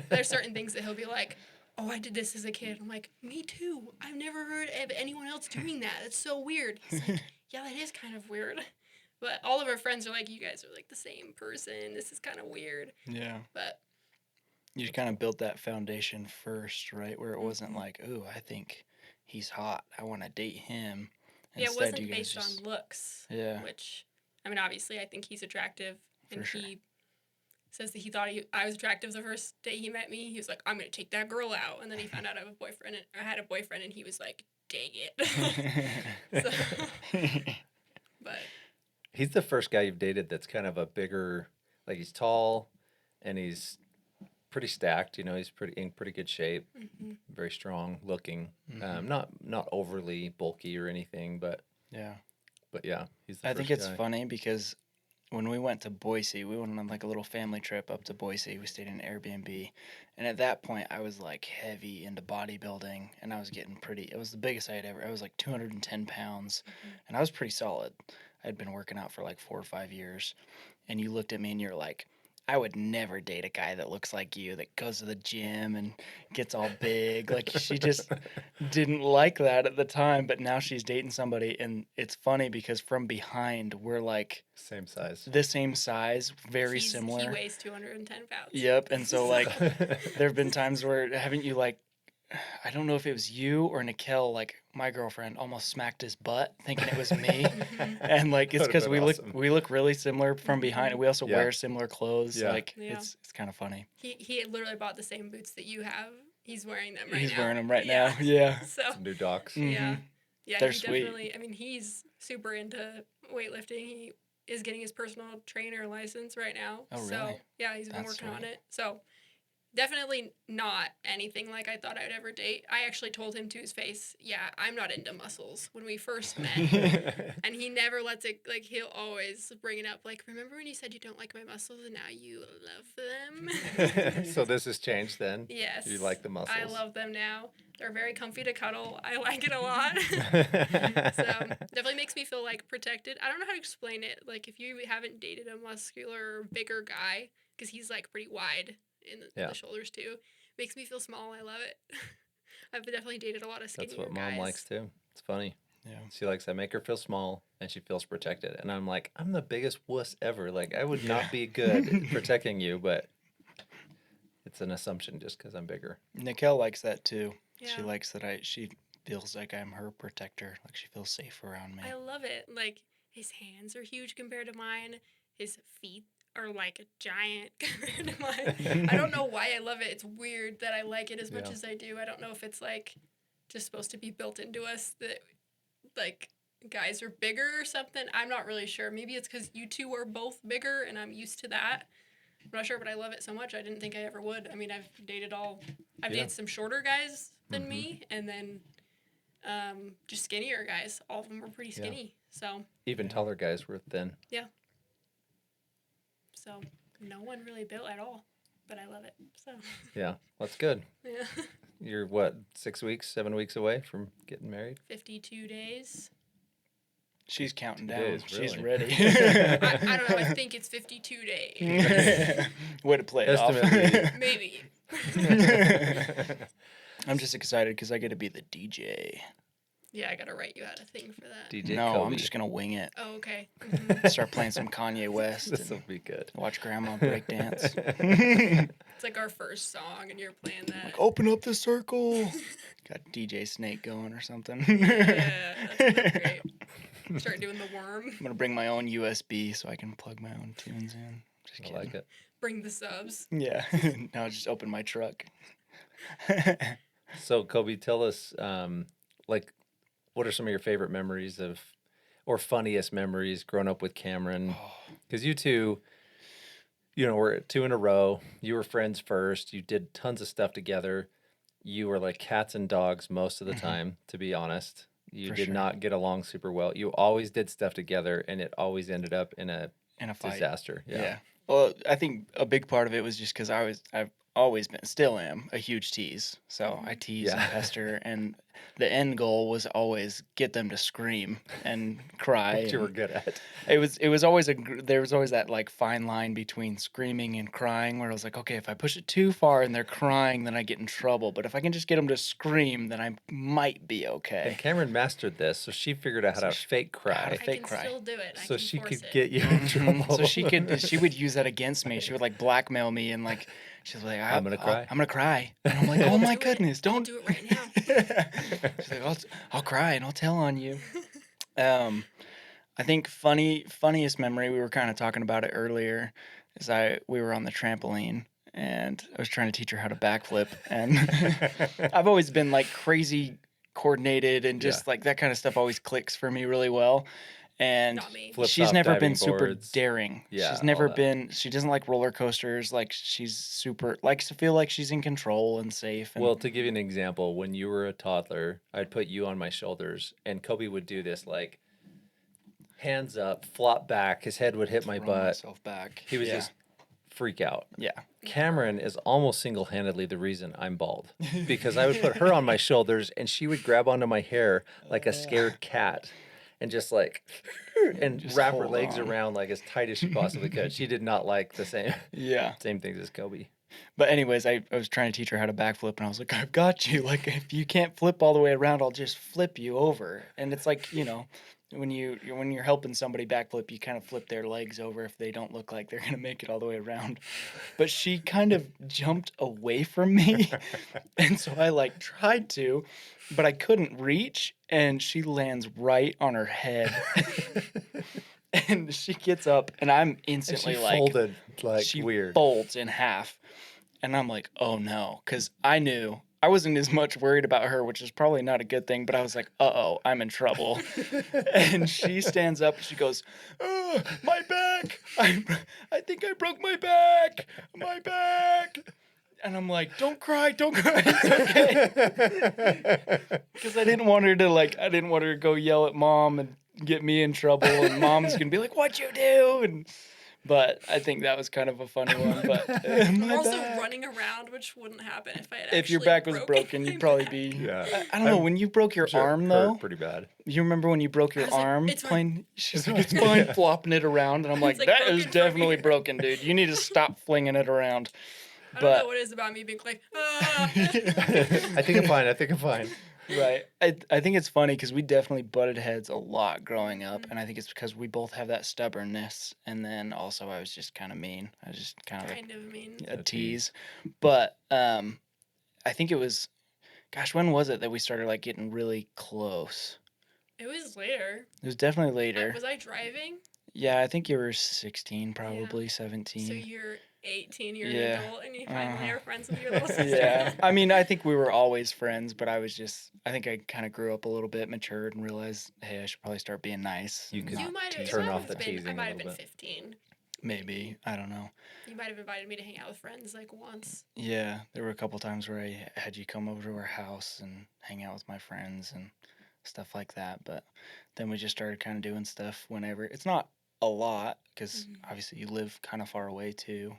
there's certain things that he'll be like, oh, I did this as a kid. I'm like, me too. I've never heard of anyone else doing that. That's so weird. He's like, yeah, that is kind of weird. But all of our friends are like, you guys are like the same person. This is kind of weird. Yeah. But you kind of built that foundation first, right? Where it wasn't like, ooh, I think he's hot. I want to date him. Yeah, it Instead, wasn't you guys based just, on looks. Yeah. Which, I mean, obviously, I think he's attractive. For And sure. he says that he thought I was attractive the first day he met me. He was like, I'm going to take that girl out. And then he found out I have a boyfriend. I had a boyfriend, and he was like, dang it. But He's the first guy you've dated that's kind of a bigger, like he's tall and he's pretty stacked. You know, he's in pretty good shape, very strong looking. Not overly bulky or anything, but yeah. he's the I first think it's guy. funny because when we went to Boise, we went on like a little family trip up to Boise. We stayed in an Airbnb. And at that point, I was like heavy into bodybuilding and I was getting pretty, it was the biggest I had ever, I was like 210 pounds and I was pretty solid. I'd been working out for like 4 or 5 years. And you looked at me and you're like, I would never date a guy that looks like you, that goes to the gym and gets all big. Like, she just didn't like that at the time, but now she's dating somebody. And it's funny because from behind, we're like Same size. the same size, very he similar. weighs 210 pounds. Yep. And so, like, there have been times where, haven't you, like, I don't know if it was you or Nikel, like my girlfriend almost smacked his butt thinking it was me. And like it's That would've because been we awesome. look really similar from behind. We also Yeah. wear similar clothes. Yeah. Like Yeah. it's kind of funny. He had literally bought the same boots that you have. He's wearing them right now. He's wearing them right now. Yeah. So Some new docs. yeah. Yeah, They're he sweet. definitely, I mean, he's super into weightlifting. He is getting his personal trainer license right now. Oh, So, really? yeah, he's been That's working on sweet. it. So, definitely not anything like I thought I'd ever date. I actually told him to his face, yeah, I'm not into muscles when we first met. And he never lets it, like, he'll always bring it up. Like, remember when you said you don't like my muscles and now you love them? So this has changed then? Yes. You like the muscles? I love them now. They're very comfy to cuddle. I like it a lot. So definitely makes me feel like protected. I don't know how to explain it. Like if you haven't dated a muscular, bigger guy, because he's like pretty wide in the shoulders too, makes me feel small. I love it. I've definitely dated a lot of skinnier That's what guys. Mom likes too. It's funny. Yeah. She likes I make her feel small and she feels protected. And I'm like, I'm the biggest wuss ever. Like I would not be good at protecting you, but it's an assumption just because I'm bigger. Nikel likes that too. Yeah. She likes that she feels like I'm her protector. Like she feels safe around me. I love it. Like his hands are huge compared to mine. His feet are like a giant compared to mine. I don't know why I love it. It's weird that I like it as much as I do. I don't know if it's like just supposed to be built into us that like guys are bigger or something. I'm not really sure. Maybe it's because you two are both bigger and I'm used to that. I'm not sure, but I love it so much. I didn't think I ever would. I mean, I've dated some shorter guys than me, and then just skinnier guys. All of them were pretty skinny. So Even taller guys were thin. yeah. So no one really built at all. but I love it. So Yeah, that's good. yeah, You're what, 6 weeks, 7 weeks away from getting married? 52 days. She's counting 2 down. days, She's really? ready. I don't know. I think it's 52 days. Way to play it off. Estimately. Maybe. I'm just excited because I get to be the DJ. Yeah, I gotta write you out a thing for that. DJ No, Kobe. I'm just gonna wing it. Oh, okay. Start playing some Kanye West. This will And be good. watch Grandma break dance. It's like our first song, and you're playing that. Open up the circle. Got DJ Snake going or something. Yeah, that's gonna be great. Start doing the worm. I'm gonna bring my own USB so I can plug my own tunes in. Just I kidding. like it. Bring the subs. Yeah. Now just open my truck. So, Kobe, tell us, like, what are some of your favorite memories of, or funniest memories growing up with Camryn? Because you two, were 2 in a row. You were friends first. You did tons of stuff together. You were like cats and dogs most of the time, to be honest. You For did sure. not get along super well. You always did stuff together, and it always ended up in a In a fight. disaster. Yeah. Well, I think a big part of it was just because I've always been, still am, a huge tease. So I tease and Yeah. pester, and the end goal was always get them to scream and cry. What you were and good at. it was always there was always that like fine line between screaming and crying, where I was like, okay, if I push it too far and they're crying, then I get in trouble. But if I can just get them to scream, then I might be And okay. Camryn mastered this, so she figured out how So to she- fake how to cry. I fake can cry. still do it. I So can she force could it. get you in trouble. So she would use that against me. She would like blackmail me and like she's like, I'm gonna cry. I'm gonna cry. And I'm like, I'll oh my do it. goodness, I'll don't do it right now. She's like, I'll cry and I'll tell on you. I think funniest memory, we were kind of talking about it earlier, is we were on the trampoline and I was trying to teach her how to backflip, and I've always been like crazy coordinated and just like that kind of stuff always clicks for me really well. And Not me. Flips she's off never diving been super boards. daring. Yeah, She's all never that. been. She doesn't like roller coasters. Like she's super likes to feel like she's in control and safe. And Well, to give you an example, when you were a toddler, I'd put you on my shoulders, and Kobe would do this like hands up, flop back, his head would hit my throw butt. myself back. He would Yeah. just freak out. Yeah. Camryn is almost single-handedly the reason I'm bald, because I would put her on my shoulders and she would grab onto my hair like a scared cat and just like and Just wrap her hold legs on. around like as tight as she possibly could. She did not like the Yeah. same things as Kobe. But anyways, I was trying to teach her how to backflip, and I was like, I've got you. Like, if you can't flip all the way around, I'll just flip you over. And it's like, when you're helping somebody backflip, you kind of flip their legs over if they don't look like they're gonna make it all the way around. But she kind of jumped away from me, and so I like tried to, but I couldn't reach, and she lands right on her head. And she gets up, and I'm And instantly she like, folded like she weird. folds in half. And I'm like, oh no, because I knew I wasn't as much worried about her, which is probably not a good thing, but I was like, uh-oh, I'm in trouble. And she stands up and she goes, my back. I think I broke my back. My back. And I'm like, don't cry. It's okay. Because I didn't want her to go yell at mom and get me in trouble. And mom's going to be like, what'd you do? But I think that was kind of a funny one. But I'm my also back. running around, which wouldn't happen if I had If your actually back was broken broken, my you'd probably back. be. Yeah. I don't know. When you broke your Sure, arm, hurt though, pretty bad. you remember when you broke your I was like, arm "It's fine." playing? She's like, it's fine, flopping it around. And I'm like, like that is broken from definitely here. broken, dude. You need to stop flinging it around. I don't know But what it is about me being like, ah. I think I'm fine. right. I think it's funny because we definitely butted heads a lot growing up. And I think it's because we both have that stubbornness. And then also I was just kind of mean. I was just kind of kind of mean. a A tease. But I think it was, gosh, when was it that we started like getting really close? It was later. It was definitely later. Was I driving? Yeah, I think you were 16, probably 17. So you're 18, you're Yeah. an adult, and you finally Uh-huh. are friends with your little sister. Yeah. I mean, I think we were always friends, but I think I kind of grew up a little bit, matured, and realized, hey, I should probably start being nice. You and could You not might have tease turn her. off the teasing I a might have little been bit. 15. Maybe. I don't know. You might have invited me to hang out with friends like once. Yeah, there were a couple times where I had you come over to our house and hang out with my friends and stuff like that. But then we just started kind of doing stuff whenever. It's not a lot because obviously you live kind of far away too.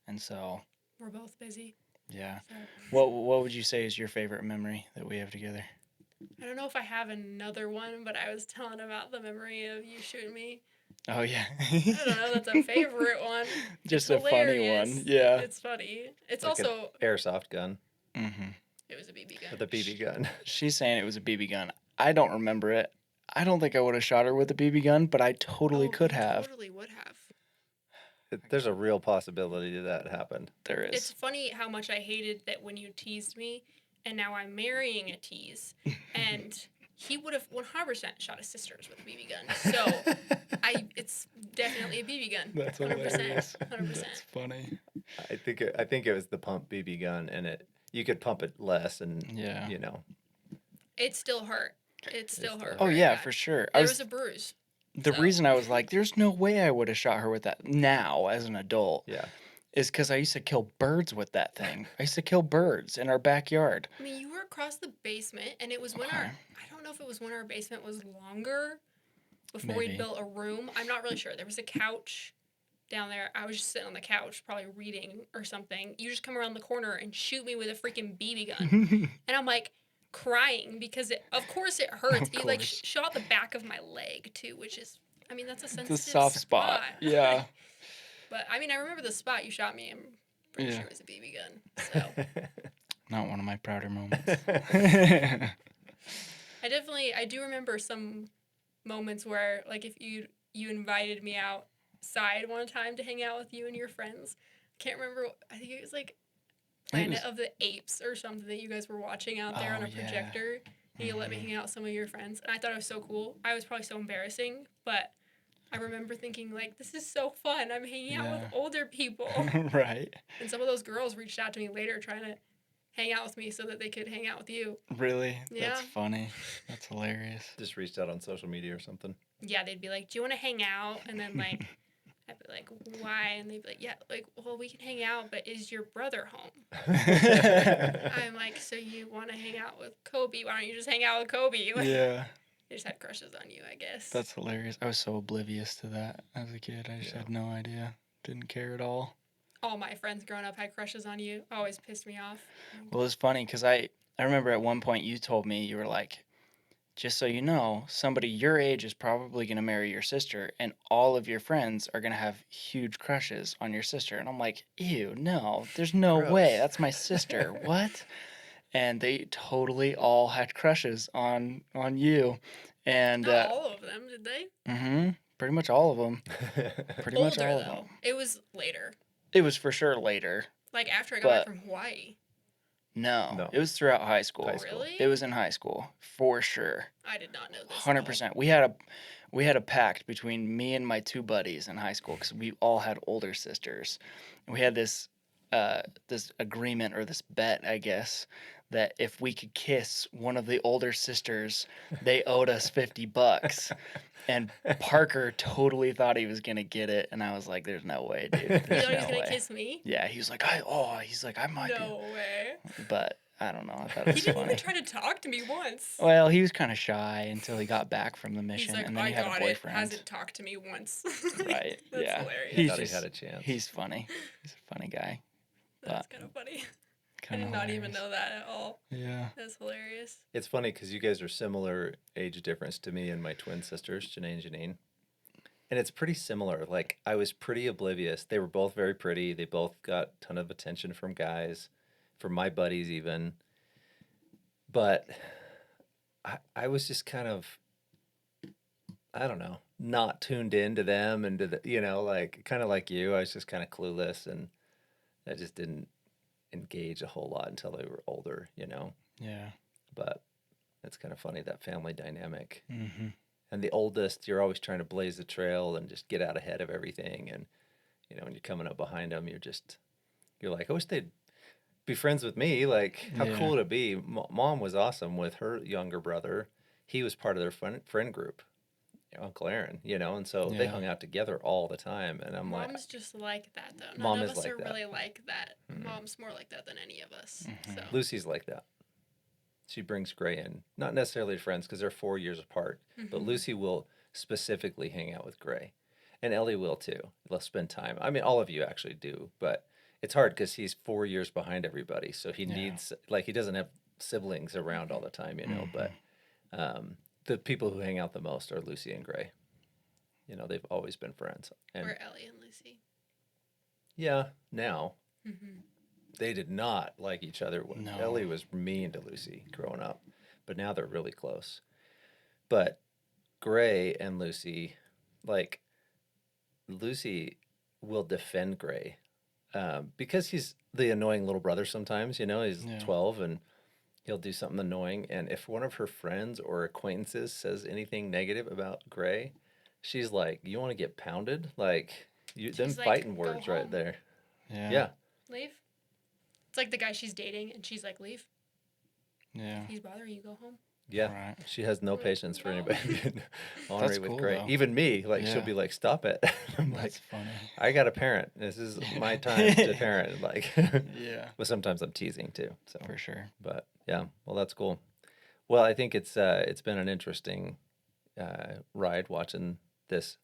And so We're both busy. Yeah. So What would you say is your favorite memory that we have together? I don't know if I have another one, but I was telling about the memory of you shooting me. Oh yeah. I don't know. That's a favorite one. Just It's a funny hilarious. one. Yeah. It's funny. It's Like an also airsoft gun Mm-hmm. it was a BB gun. with a BB gun. She's saying it was a BB gun. I don't remember it. I don't think I would have shot her with a BB gun, but I totally could you have. Totally would have. There's a real possibility that happened. There It's is. funny how much I hated that when you teased me, and now I'm marrying a tease, and he would have 100% shot his sisters with a BB gun. So it's definitely a BB gun. That's 100%. hilarious. 100%. That's funny. I think it was the pump BB gun, and you could pump it less, and Yeah. you know. It still hurt. It still hurt. Oh very yeah, bad. for sure. There was a bruise. The so. reason I was like, there's no way I would have shot her with that now as an adult Yeah. is because I used to kill birds with that thing. I used to kill birds in our backyard. I mean, you were across the basement, and it was when Okay. I don't know if it was when our basement was longer before Maybe. we built a room. I'm not really sure. There was a couch down there. I was just sitting on the couch, probably reading or something. You just come around the corner and shoot me with a freaking BB gun. And I'm like crying because of course it hurts. Of You like course. shot the back of my leg too, which is, I mean, that's a It's sensitive a soft spot. Yeah. But I mean, I remember the spot you shot me. I'm pretty Yeah. sure it was a BB gun. So Not one of my prouder moments. I do remember some moments where, like, if you invited me outside one time to hang out with you and your friends. Can't remember. I think it was like Planet of the Apes or something that you guys were watching out there on Oh, a yeah. projector. And you let me hang out with some of your friends, and I thought it was so cool. I was probably so embarrassing, but I remember thinking, like, this is so fun. I'm hanging out with Yeah. older people. Right. And some of those girls reached out to me later trying to hang out with me so that they could hang out with you. Really? Yeah. That's funny. That's hilarious. Just reached out on social media or something. Yeah, they'd be like, do you want to hang out? And then, like, I'd be like, why? And they'd be like, yeah, like, well, we can hang out, but is your brother home? I'm like, so you want to hang out with Kobe? Why don't you just hang out with Kobe? Like, Yeah. they just had crushes on you, I guess. That's hilarious. I was so oblivious to that as a kid. I just had no idea. Didn't care at all. All my friends growing up had crushes on you. Always pissed me off. Well, it's funny because I remember at one point you told me, you were like, just so you know, somebody your age is probably going to marry your sister, and all of your friends are going to have huge crushes on your sister. And I'm like, ew, no, there's no Gross. way. That's my sister. What? And they totally all had crushes on you. And Not all of them, did they? pretty much all of them. Pretty much Older, all of though. them. It was later. It was for sure later. Like, after I got back from Hawaii. No, it was throughout high school. High school. Really? It was in high school for sure. I did not know this. 100%. We had a pact between me and my two buddies in high school because we all had older sisters. And we had this agreement or this bet, I guess, that if we could kiss one of the older sisters, they owed us $50. And Parker totally thought he was gonna get it, and I was like, "There's no way, dude. You There's thought he was no going way." to kiss me? Yeah, he was like, I might No way. be, but I don't know. I thought it He was didn't funny. even try to talk to me once. Well, he was kind of shy until he got back from the He's mission, like, and then I he had a got it. boyfriend. Hasn't talked to me once. Right? That's Yeah. hilarious. He's Thought he just, had a chance. He's funny. He's a funny guy. That's kind of funny. I Kinda did not even hilarious. know that at all. Yeah. That's hilarious. It's funny because you guys are similar age difference to me and my twin sisters, Janae and Janine. And it's pretty similar. Like, I was pretty oblivious. They were both very pretty. They both got a ton of attention from guys, from my buddies even. But I was just kind of, I don't know, not tuned into them and to the, like, kind of like you. I was just kind of clueless, and I just didn't engage a whole lot until they were older, Yeah. But it's kind of funny, that family dynamic. Mm-hmm. And the oldest, you're always trying to blaze the trail and just get out ahead of everything. And, when you're coming up behind them, you're like, I wish they'd be friends with me. Like, how Yeah. cool would it be? Mom was awesome with her younger brother. He was part of their friend group, Uncle Aaron, and so they Yeah. hung out together all the time. And I'm Mom's like, just like that, though. None Mom of is us like are that. really like that. Mhm. Mom's more like that than any of us. Mhm. So. Lucy's like that. She brings Gray in, not necessarily friends because they're 4 years apart, but Mhm. Lucy will specifically hang out with Gray, and Ellie will too. They'll spend time. I mean, all of you actually do, but it's hard because he's 4 years behind everybody. So he Yeah. needs, like, he doesn't have siblings around all the time, you know, but the people who hang out the most are Lucy and Gray. You know, they've always been friends. And Or Ellie and Lucy. yeah, now Mm-hmm. they did not like each other. No. Ellie was mean to Lucy growing up, but now they're really close. But Gray and Lucy, like, Lucy will defend Gray because he's the annoying little brother sometimes, you know, he's Yeah. 12 and he'll do something annoying. And if one of her friends or acquaintances says anything negative about Gray, she's like, you want to get pounded? Like, them She's like, fighting "Go words right home." there. Yeah. Yeah. Leave. It's like the guy she's dating, and she's like, leave. Yeah. If he's bothering you, go home. Yeah. Right. She has no patience for No. anybody being ornery That's with cool, Gray. though. Even me, like, she'll Yeah. be like, stop it. I'm like, That's funny. I got a parent. This is my time to parent. Like, Yeah. but sometimes I'm teasing too. So, For sure. but yeah, well, that's cool. Well, I think it's been an interesting ride watching this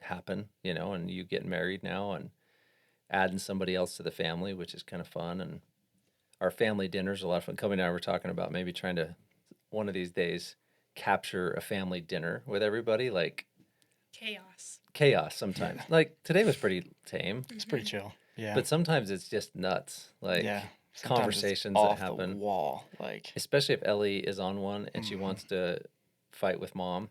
happen, you know, and you getting married now and adding somebody else to the family, which is kind of fun. And our family dinners are a lot of fun. Cody and I were talking about maybe trying to one of these days capture a family dinner with everybody, like Chaos. sometimes. Like today was pretty tame, It's pretty chill. Yeah. but sometimes it's just nuts. Like yeah. Sometimes it's conversations off that happen. the wall. Like. Especially if Ellie is on one and she wants to fight with mom,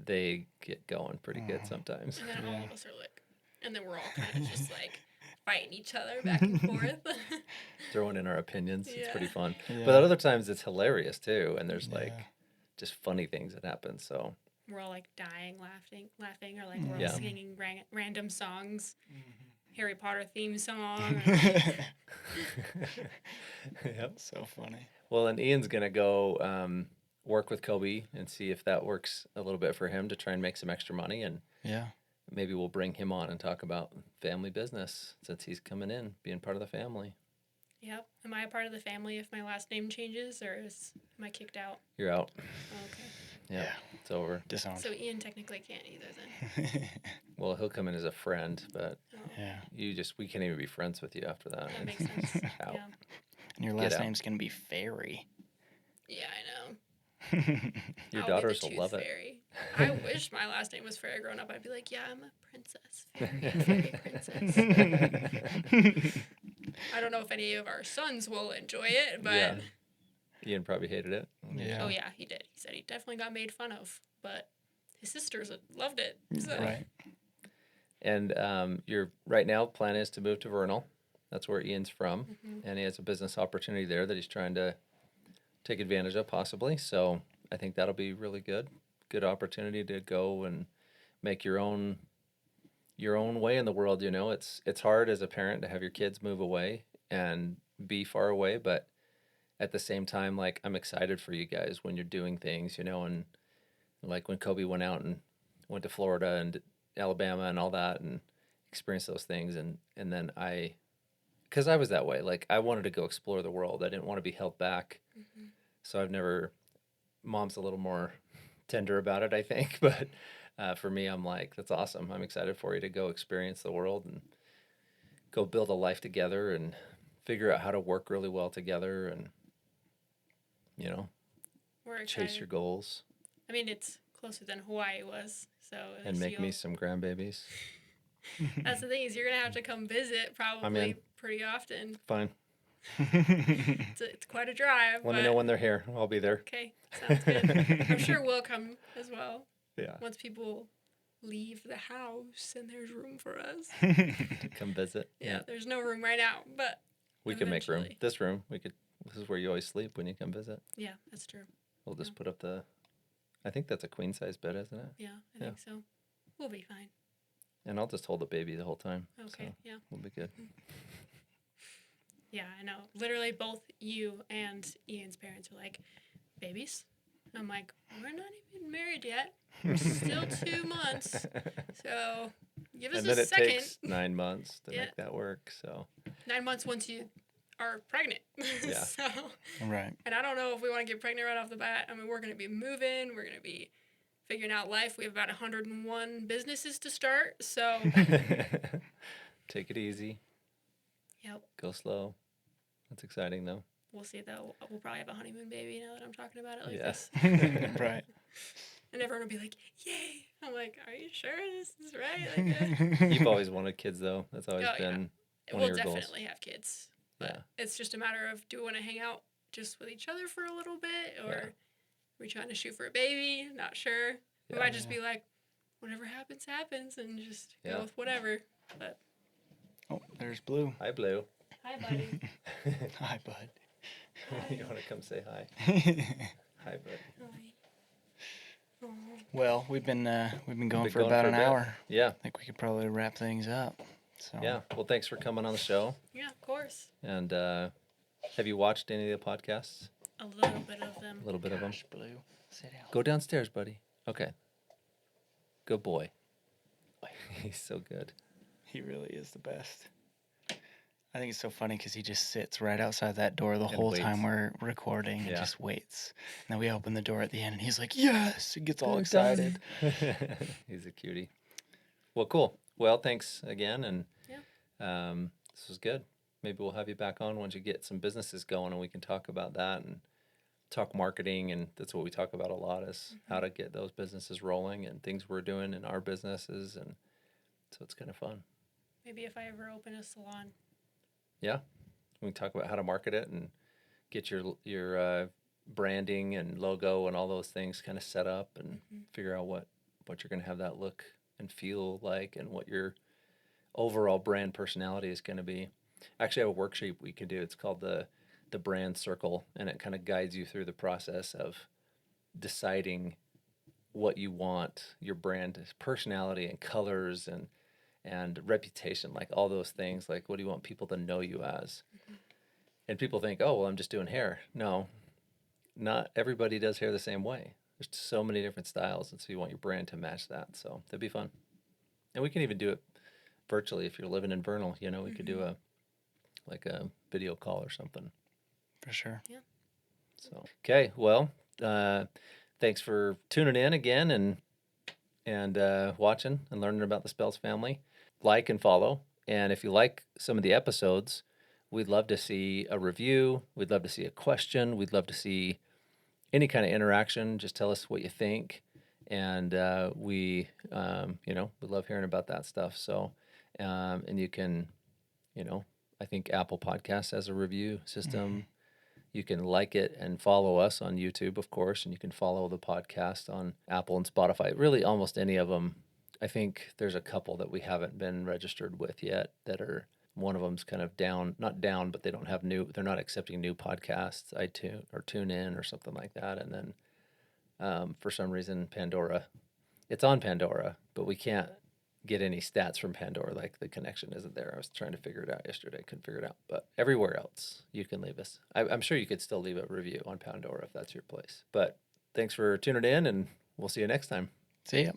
they get going pretty good sometimes. And then all Yeah. of us are like, and then we're all kind of just like fighting each other back and forth. Throwing in our opinions. It's pretty Yeah. fun. Yeah. But other times it's hilarious too. And there's like Yeah. just funny things that happen. So We're all like dying, laughing, or like we're all Yeah. singing random songs, Harry Potter theme song. yep. So funny. Well, and Ian's going to go work with Kobe and see if that works a little bit for him to try and make some extra money. And Yeah. maybe we'll bring him on and talk about family business since he's coming in, being part of the family. Yep. Am I a part of the family if my last name changes, or am I kicked out? You're out. Oh, okay. Yep. Yeah. It's over. Disowned. So Ian technically can't either then. Well, he'll come in as a friend, but Oh, Yeah. we can't even be friends with you after that. that makes sense. Out. Yeah. And your Get last out. name's gonna be Fairy. Yeah, I know. Your I'll daughters be the will love tooth it. fairy. I wish my last name was Fairy growing up. I'd be like, yeah, I'm a princess. Fairy princess. I don't know if any of our sons will enjoy it, but Yeah. Ian probably hated it. Yeah. oh yeah, he did. He said he definitely got made fun of, but his sisters loved it. So Right. And your right now plan is to move to Vernal. That's where Ian's from, Mhm. and he has a business opportunity there that he's trying to take advantage of, possibly. So I think that'll be really good. Good opportunity to go and make your own way in the world. You know, it's hard as a parent to have your kids move away and be far away, but at the same time, like I'm excited for you guys when you're doing things, you know, and like when Kobe went out and went to Florida and Alabama and all that and experienced those things, and then because I was that way, like I wanted to go explore the world. I didn't want to be held back. So I've never. Mom's a little more tender about it, I think, but for me, I'm like, that's awesome. I'm excited for you to go experience the world and go build a life together and figure out how to work really well together and, you know, we're excited. chase your goals I mean, it's closer than Hawaii was, so at and least make me some grandbabies. That's the thing, is you're gonna have to come visit probably pretty often. Fine. It's quite a drive. Let me but- know when they're here. I'll be there. Okay, sounds good. I'm sure we'll come as well Yeah. once people leave the house and there's room for us. Come visit. Yeah, there's no room right now, but We could make room. eventually. This room, this is where you always sleep when you come visit. yeah, that's true. We'll just put up I think that's a queen size bed, isn't it? Yeah, I think so. We'll be fine. And I'll just hold the baby the whole time. Okay, So yeah. we'll be good. Yeah, I know. Literally, both you and Ian's parents are like, babies? I'm like, we're not even married yet. We're still 2 months. So give us And then a it second. takes 9 months to Yeah. make that work. So 9 months once you are pregnant. Yeah. So, Right. and I don't know if we want to get pregnant right off the bat. I mean, we're going to be moving. We're going to be figuring out life. We have about 101 businesses to start. So take it easy. Yep. Go slow. That's exciting, though. We'll see, though. We'll probably have a honeymoon baby now that I'm talking about it like Yeah. this. Right. And everyone will be like, yay. I'm like, are you sure this is right? Like, You've always wanted kids, though. That's always Oh, yeah. been one we'll of your goals. definitely have kids. But Yeah. it's just a matter of, do we want to hang out just with each other for a little bit? Or Yeah. are we trying to shoot for a baby? Not sure. We Yeah. might just be like, whatever happens, happens, and just Yeah. go with whatever. But Oh, there's Blue. Hi, Blue. hi, buddy. Hi, bud. You want to come say hi? Hi, bud. Hi. Aw. Well, we've been going Been for going about for a an bit. hour. Yeah. I think we could probably wrap things up. So Yeah. Well, thanks for coming on the show. Yeah, of course. And have you watched any of the podcasts? A little bit of them. A little bit of them. Gosh, Blue, sit down. Go downstairs, buddy. Okay. Good boy. He's so good. He really is the best. I think it's so funny because he just sits right outside that door the And whole time waits. we're recording and Yeah. just waits. And then we open the door at the end and he's like, yes! He gets all Good excited. He's a cutie. Well, cool. Well, thanks again. And Yeah. this was good. Maybe we'll have you back on once you get some businesses going and we can talk about that and talk marketing. And that's what we talk about a lot is how to get those businesses rolling and things we're doing in our businesses. And so it's kind of fun. Maybe if I ever open a salon. Yeah. We can talk about how to market it and get your branding and logo and all those things kind of set up and figure out what you're going to have that look and feel like and what your overall brand personality is going to be. Actually, I have a worksheet we can do. It's called the brand circle, and it kind of guides you through the process of deciding what you want your brand personality and colors and reputation, like all those things. Like, what do you want people to know you as? And people think, oh, well, I'm just doing hair. No, not everybody does hair the same way. There's so many different styles, and so you want your brand to match that. So that'd be fun. And we can even do it virtually if you're living in Vernal. You know, we could do a video call or something. For sure. So okay, well, thanks for tuning in again and watching and learning about the Spelts family. Like and follow. And if you like some of the episodes, we'd love to see a review. We'd love to see a question. We'd love to see any kind of interaction. Just tell us what you think. And we love hearing about that stuff. So, and you can, I think Apple Podcasts has a review system. You can like it and follow us on YouTube, of course, and you can follow the podcast on Apple and Spotify. Really, almost any of them. I think there's a couple that we haven't been registered with yet that are, one of them's kind of down, not down, but they don't have they're not accepting new podcasts, iTunes or TuneIn or something like that. And then for some reason, Pandora, it's on Pandora, but we can't get any stats from Pandora. Like the connection isn't there. I was trying to figure it out yesterday. Couldn't figure it out. But everywhere else, you can leave us. I'm sure you could still leave a review on Pandora if that's your place. But thanks for tuning in, and we'll see you next time. See ya.